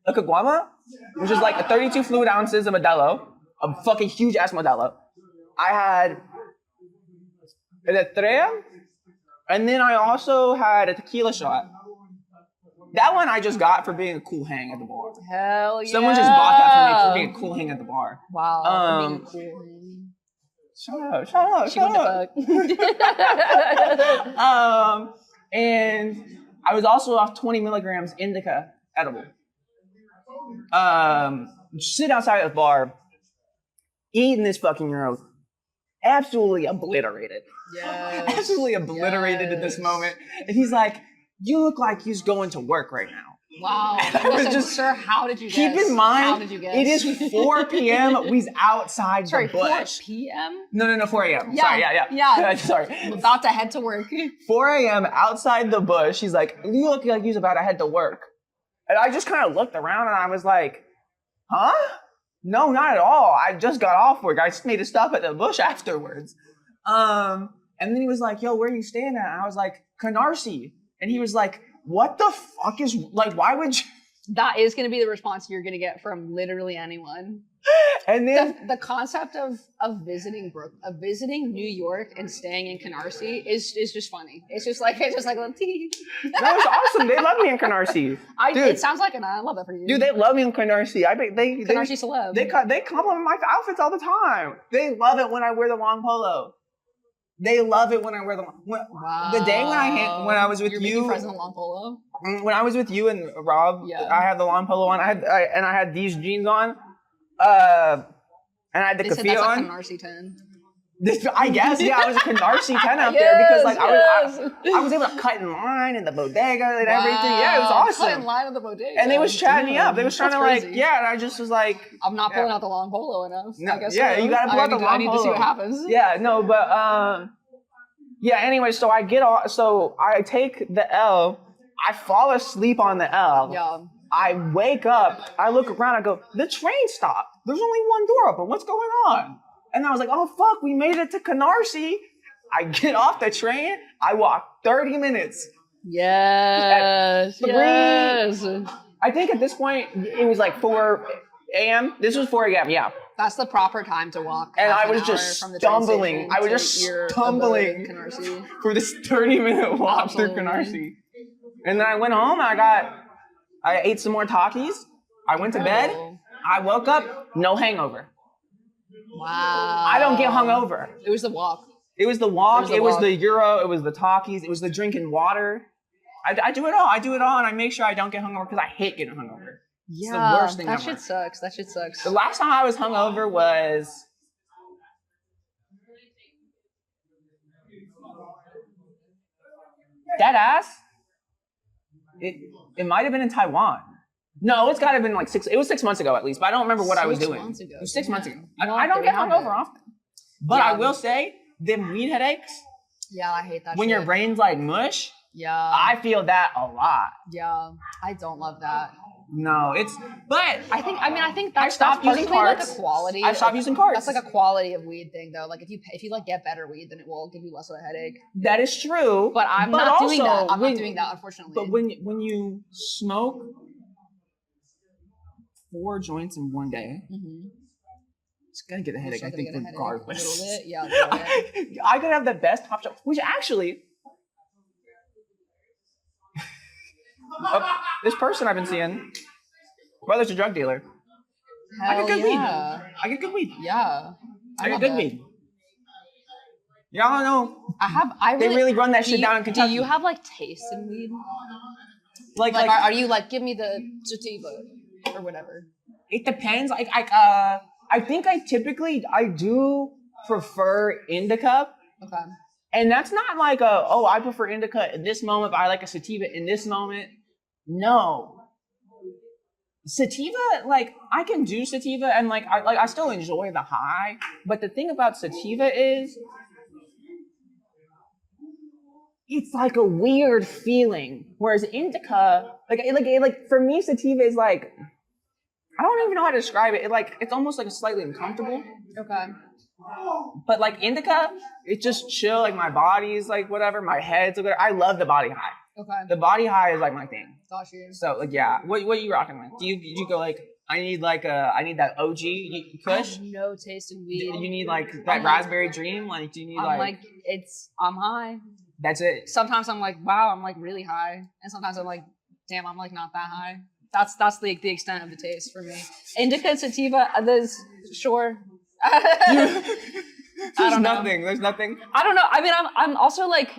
a caguama, which is like 32 fluid ounces of Modelo, a fucking huge ass Modelo. I had an Estrella, and then I also had a tequila shot. That one I just got for being a cool hang at the bar. Hell yeah. Someone just bought that for me for being a cool hang at the bar. Wow. Being a cool hang. Shut up. And I was also off 20 milligrams indica edible. Sit outside the bar, eating this fucking euro, absolutely obliterated. Yes. Absolutely obliterated in this moment. And he's like, you look like you're going to work right now. Wow. I was just, sir, how did you guess? Keep in mind, how did you guess? it is 4 p.m. We's outside the Bush. 4 p.m.? No, 4 a.m. Yeah. Sorry, yeah. Sorry. About to head to work. 4 a.m. outside the Bush. He's like, you look like you're about to head to work. And I just kind of looked around and I was like, huh? No, not at all. I just got off work. I just made a stop at the Bush afterwards. And And then he was like, yo, where are you staying at? And I was like, Canarsie. And he was like, what the fuck is, like, why would you? That is going to be the response you're going to get from literally anyone. And then the concept of visiting New York and staying in Canarsie is just funny. It's just like a little tea. that was awesome. They love me in Canarsie. It sounds like I love that for you. Dude, they love me in Canarsie. I bet Canarsie celeb. They compliment my outfits all the time. They love it when I wear the long polo. They love it when I wear the wow. The day when I was with you, present in long polo. When I was with you and Rob, I had the long polo on. I had these jeans on, and I had the keffiyeh on. That's a Canarsie 10. I guess, yeah, I was a Canarsie 10 out there because like I was able to cut in line in the bodega and everything. Yeah, it was awesome. Cut in line at the bodega. And they was chatting me up. They was trying to crazy. like, yeah, and I just was like, I'm not pulling out the long polo enough. No, I guess yeah, you gotta pull out the long polo. I need to see what happens. Yeah, no, but yeah. Anyway, so I get off. So I take the L. I fall asleep on the L. Yeah. I wake up. I look around. I go, the train stopped. There's only one door open. What's going on? And I was like, oh, fuck, we made it to Canarsie. I get off the train. I walk 30 minutes. Yes. Yes. I think at this point, it was like 4 a.m. This was 4 a.m., yeah. That's the proper time to walk. And I was just stumbling. I was just stumbling for this 30-minute walk through Canarsie. And then I went home and I ate some more Takis. I went to bed. I woke up, no hangover. Wow. I don't get hungover. It was the walk. It was the walk. It was the Euro. It was the Takis. It was the drinking water. I do it all. I do it all, and I make sure I don't get hungover because I hate getting hungover. Yeah, it's the worst thing ever. That shit sucks. The last time I was hungover was dead ass. It might have been in Taiwan. No, it's got to have been like 6. It was 6 months ago at least, but I don't remember what I was doing. 6 months ago. It was 6 months ago. I don't get hungover often, but I will say them weed headaches. Yeah, I hate that. When your brain's like mush. Yeah. I feel that a lot. Yeah, I don't love that. No, but I think that's using carts. Like a quality. I've stopped using carts. That's like a quality of weed thing though. Like if you like get better weed, then it will give you less of a headache. That is true. But I'm not doing that. I'm not doing that, unfortunately. But when you smoke 4 joints in one day, it's gonna get a headache. I think regardless. A little bit, yeah. A little bit. I could have the best top shot, which actually. This person I've been seeing, brother's a drug dealer. I get good weed. I get good weed. Yeah. I get good weed. Y'all don't know. They really run that shit down in Kentucky. Do you have like taste in weed? Like are you like, give me the sativa or whatever? It depends. I think I do prefer indica. Okay. And that's not like I prefer indica in this moment, but I like a sativa in this moment. No. Sativa, like, I can do sativa and I still enjoy the high. But the thing about sativa is it's like a weird feeling. Whereas indica, like for me, sativa is like, I don't even know how to describe it. It's almost like a slightly uncomfortable. Okay. But like indica, it's just chill. Like my body's like whatever. My head's like whatever. I love the body high. Okay. The body high is like my thing. Got you. So like yeah, what are you rocking with? Did you go like I need that OG Kush? I have no taste in weed. You need like that raspberry dream. Like do you need I'm high. That's it. Sometimes I'm like wow, I'm like really high, and sometimes I'm like damn, I'm like not that high. That's the extent of the taste for me. Indica and sativa, there's sure. There's nothing. I don't know. I mean, I'm also like,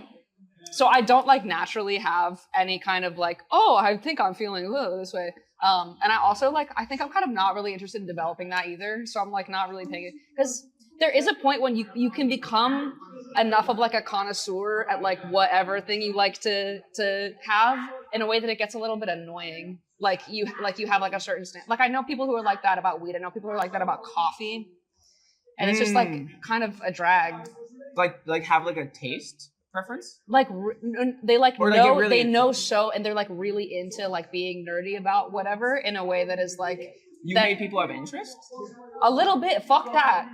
so I don't like naturally have any kind of like, oh, I think I'm feeling this way. And I also like, I think I'm kind of not really interested in developing that either. So I'm like not really paying it because there is a point when you can become enough of like a connoisseur at like whatever thing you like to have in a way that it gets a little bit annoying. Like you have like a certain stand. Like I know people who are like that about weed. I know people who are like that about coffee. And it's just like kind of a drag. Like have like a taste preference? Like they like or know really they know so and they're like really into like being nerdy about whatever in a way that is like You made people have interest? A little bit. Fuck that.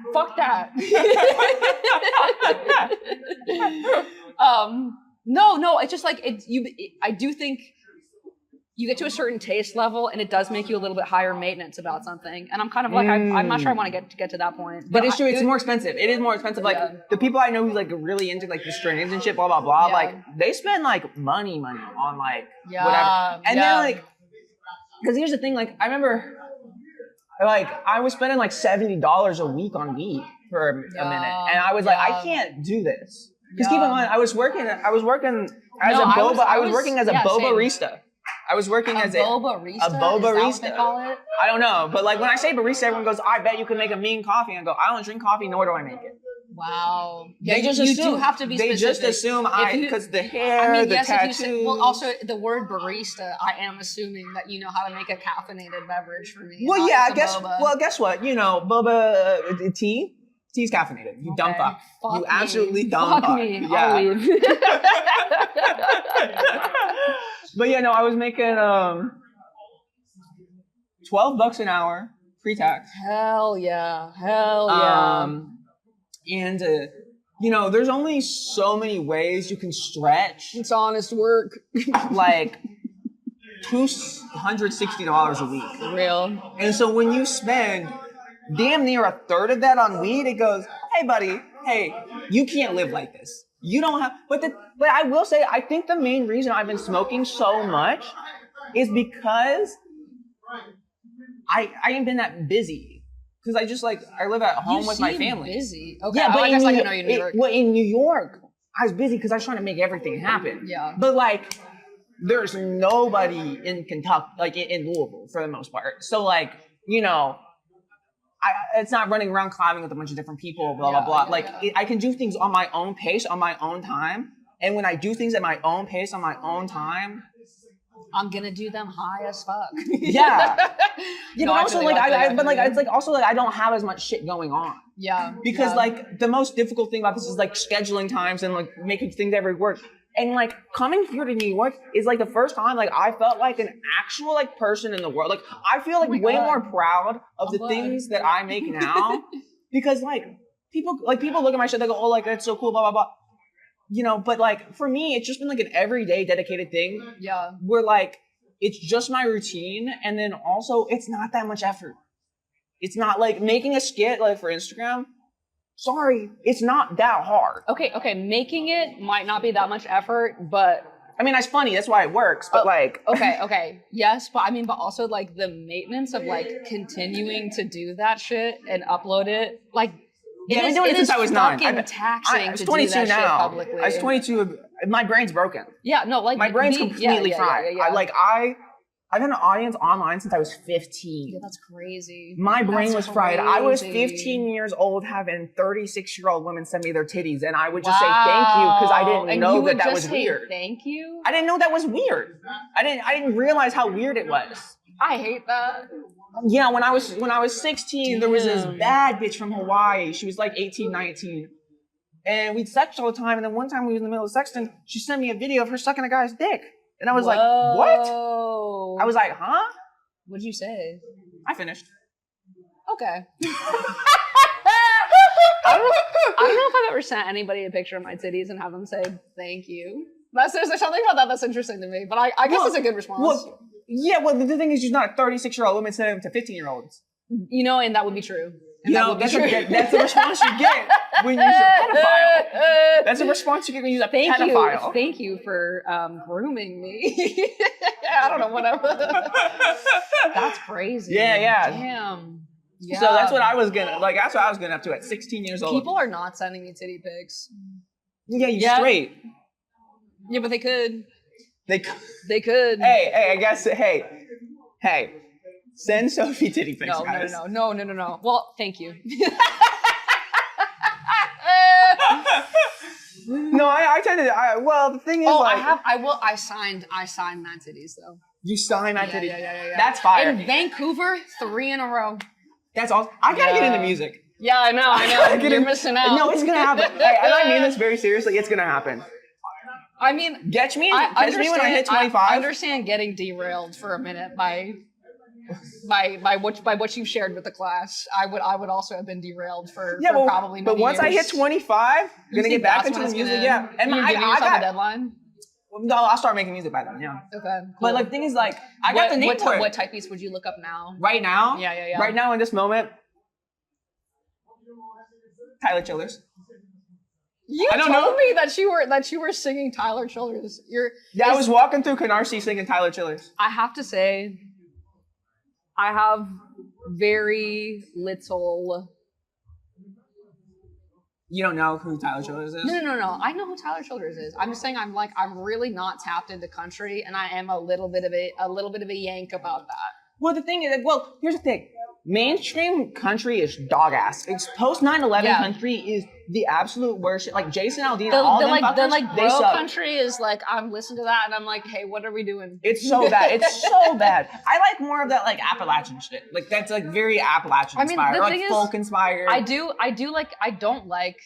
No. It's just like I do think you get to a certain taste level, and it does make you a little bit higher maintenance about something. And I'm kind of like, I'm not sure I want to get to that point. But it's true. It's more expensive. It is more expensive. Like the people I know who's like really into like the strains and shit, blah blah blah. Like they spend like money on like whatever. And then like, because here's the thing. Like I remember, like I was spending like $70 a week on weed for a minute, and I was like, I can't do this. Because keep in mind, I was working as a boba. I was working as a boba-rista. I was working as a boba-rista. A boba-rista. Is that what they call it? I don't know, but like when I say barista, everyone goes, "I bet you can make a mean coffee." And I go, "I don't drink coffee, nor do I make it." Wow. They just assume. You do have to be specific. They just assume because the hair, the tattoos. Well, also the word barista, I am assuming that you know how to make a caffeinated beverage for me. Well, yeah, guess what? You know, boba tea. Tea's caffeinated. You dumb fuck. You absolutely dumb fuck. Me. Yeah. I'll leave. But yeah, no, I was making $12 an hour pre-tax. Hell yeah. And you know, there's only so many ways you can stretch. It's honest work. Like $260 a week. Real. And so when you spend damn near a third of that on weed, it goes, hey buddy, hey, you can't live like this. You don't have, but I will say, I think the main reason I've been smoking so much is because I ain't been that busy. Because I just like, I live at home with my family. Busy. Okay. Yeah, but I guess I know you're in New York. Well, in New York, I was busy because I was trying to make everything happen. Yeah. But like, there's nobody in Kentucky, like in Louisville for the most part. So like, you know, it's not running around climbing with a bunch of different people, blah, blah, blah. I can do things on my own pace, on my own time. And when I do things at my own pace, on my own time, I'm going to do them high as fuck. Yeah. You know, also it's like also like I don't have as much shit going on. Yeah. Because like the most difficult thing about this is like scheduling times and like making things every work. And like coming here to New York is like the first time like I felt like an actual like person in the world. Like I feel like way more proud of the things that I make now because like people look at my shit, they go, oh, like that's so cool, blah blah blah. You know, but like for me, it's just been like an everyday dedicated thing. Yeah. Where like it's just my routine, and then also it's not that much effort. It's not like making a skit like for Instagram. Sorry, it's not that hard. Okay, making it might not be that much effort, but I mean, that's funny. That's why it works. But like, okay, yes, but I mean, but also like the maintenance of like continuing to do that shit and upload it, like. Yeah, I've been doing it since I was 9. I'm taxing I was 22 to do that now. Shit publicly. I was 22. My brain's broken. Yeah, no, like my brain's completely fried. I've had an audience online since I was 15. Yeah, that's crazy. My brain was fried. I was 15 years old having 36-year-old women send me their titties, and I would just say thank you because I didn't know that was weird. Thank you. I didn't know that was weird. I didn't realize how weird it was. I hate that. Yeah, when I was 16, there was this bad bitch from Hawaii. She was like 18, 19. And we'd sex all the time. And then one time we was in the middle of sexting, she sent me a video of her sucking a guy's dick. And I was like, what? I was like, huh? What'd you say? I finished. Okay. I don't know if I've ever sent anybody a picture of my titties and have them say thank you. There's something about that that's interesting to me. But I guess it's a good response. Well, the thing is, she's not a 36-year-old woman sending them to 15-year-olds. You know, and that would be true. And that's the response you get when you use a pedophile. That's the response you get when you use a pedophile. Thank you for grooming me. I don't know, whatever. That's crazy. Yeah. Damn. Yeah. So that's what I was getting up to at 16 years old. People are not sending me titty pics. Yeah, you're straight. Yeah, but they could. They could. Hey, I guess, hey. Send Sophie titty pics, guys. No. Well, thank you. No, I tend to. Well, the thing is, I signed Mad Titties though. You signed Mad Titties. Yeah. That's fire. In Vancouver, 3 in a row. That's awesome. I gotta get into music. Yeah, I know. You're missing out. No, it's gonna happen. And I mean this very seriously. It's gonna happen. I mean, catch me when I hit 25. I understand getting derailed for a minute by by what you shared with the class, I would also have been derailed for well, probably many but once I hit years. 25, I'm gonna get back into the music. Yeah, and and you're giving yourself a deadline. No, I'll start making music by then. Yeah. Okay. Cool. But like, the thing is, like, I got the name for it. What type beats would you look up now? Right now? Yeah. Right now, in this moment, Tyler Childers. You told me that you were singing Tyler Childers. I was walking through Canarsie singing Tyler Childers. I have to say, I have very little. You don't know who Tyler Childers is? No. I know who Tyler Childers is. I'm just saying I'm really not tapped into country, and I am a little bit of a yank about that. Well, the thing is, here's the thing. Mainstream country is dog ass. It's post 9/11 country is the absolute worst. Like Jason Aldean, the they bro suck. country is like I'm listening to that and I'm like, hey, what are we doing? It's so bad. It's so bad. I like more of that like Appalachian shit. Like that's like very Appalachian inspired, or like folk inspired. I don't like.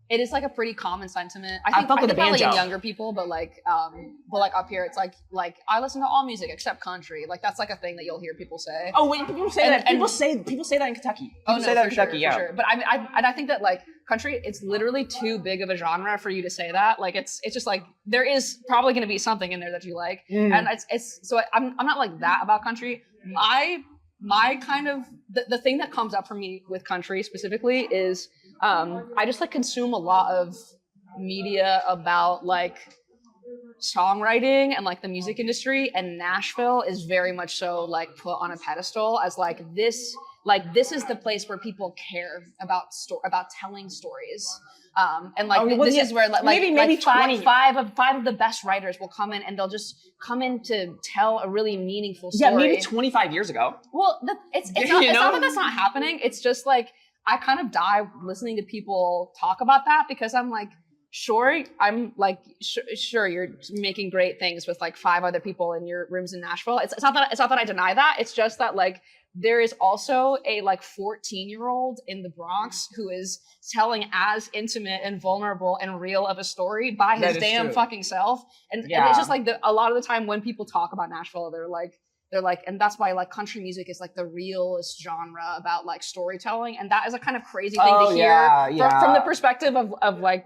It is like a pretty common sentiment. I think probably in younger people, but like up here, it's like I listen to all music except country. Like that's like a thing that you'll hear people say. Oh, wait, people say that. People say that in Kentucky. People say that in Kentucky, for sure. But I think that like country, it's literally too big of a genre for you to say that. Like it's just like there is probably going to be something in there that you like, and it's so I'm not like that about country. My kind of the thing that comes up for me with country specifically is I just like consume a lot of media about like songwriting and like the music industry, and Nashville is very much so like put on a pedestal as like this is the place where people care about telling stories. And like this is where maybe five of the best writers will come in, and they'll just come in to tell a really meaningful story. Yeah, maybe 25 years ago. Well, it's not that that's not happening. It's just like I kind of die listening to people talk about that, because I'm like, sure, you're making great things with like 5 other people in your rooms in Nashville. It's not that I deny that. It's just that like there is also a like 14-year-old in the Bronx who is telling as intimate and vulnerable and real of a story by his damn fucking self. And it's just like a lot of the time when people talk about Nashville, they're like, and that's why like country music is like the realest genre about like storytelling, and that is a kind of crazy thing to hear from the perspective of a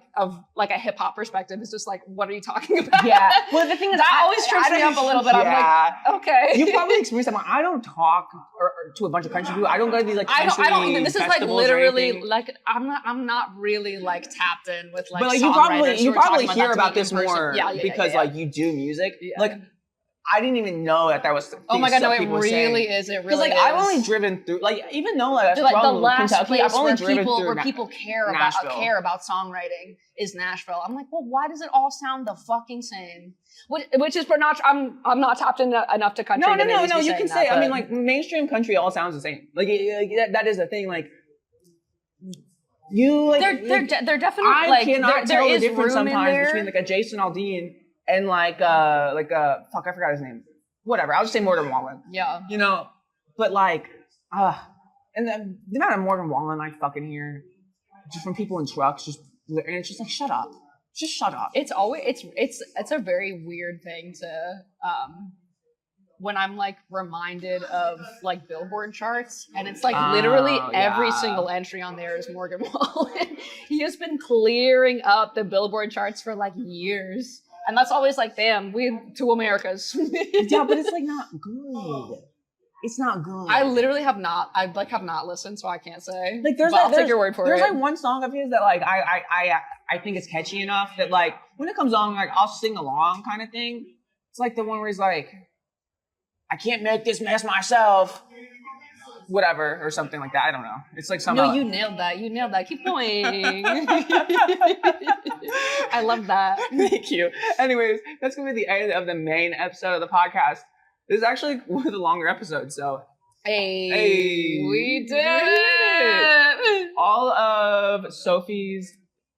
hip hop perspective. It's just like, what are you talking about? Yeah. Well, the thing is, that always trips me up a little bit. I'm like, okay. You probably experienced that. I don't talk to a bunch of country people. I don't go to these like country I don't. This is like literally like I'm not really like tapped in with like. But like you probably hear about this more because like you do music. Like I didn't even know that was. Oh my god, no, it really is. It really is. Like I've only driven through, like even though like the last Kentucky, place I've only where people care about songwriting is Nashville. I'm like, well, why does it all sound the fucking same? Which is for not. I'm not tapped in enough to country. No. You can say. I mean, like mainstream country all sounds the same. Like that is the thing. Like. They're definitely. I cannot tell the difference sometimes between like a Jason Aldean and fuck, I forgot his name. Whatever, I'll just say Morgan Wallen. Yeah. You know, but like, and the amount of Morgan Wallen I fucking hear, just from people in trucks, and it's just like, shut up, just shut up. It's always it's a very weird thing to when I'm like reminded of like Billboard charts, and it's like literally every single entry on there is Morgan Wallen. He has been clearing up the Billboard charts for like years. And that's always like, damn, we 2 Americas. Yeah, but it's like not good. It's not good. I literally have not listened, so I can't say. Like I'll take your word for it. There's like one song of his that like I think is catchy enough that like when it comes on, like I'll sing along kind of thing. It's like the one where he's like, I can't make this mess myself. Whatever, or something like that. I don't know. It's like something. No, you nailed that. Keep going. I love that. Thank you. Anyways, that's going to be the end of the main episode of the podcast. This is actually one of the longer episodes, so. Hey, we did it! All of Sophie's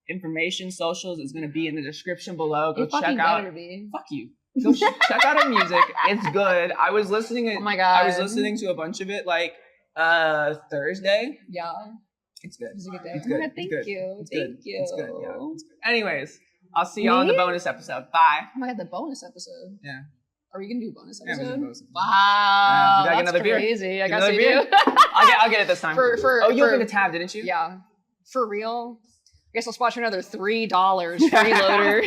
information, socials is going to be in the description below. Go check out. Fuck you. Go check out her music. It's good. I was listening. Oh my god. I was listening to a bunch of it like Thursday. Yeah. It's good. It's a good day. It's good. Thank you. It's good. It's good. Yeah. It's good. Anyways, I'll see you on the bonus episode. Bye. Oh my god, the bonus episode. Yeah. Are we gonna do a bonus Yeah, episode? we should Wow, you gotta get that's another beer? crazy. I Get guess another you beer? do. I'll get it this time. For you opened the tab, didn't you? Yeah, for real. I guess I'll spot you another $3 freeloader.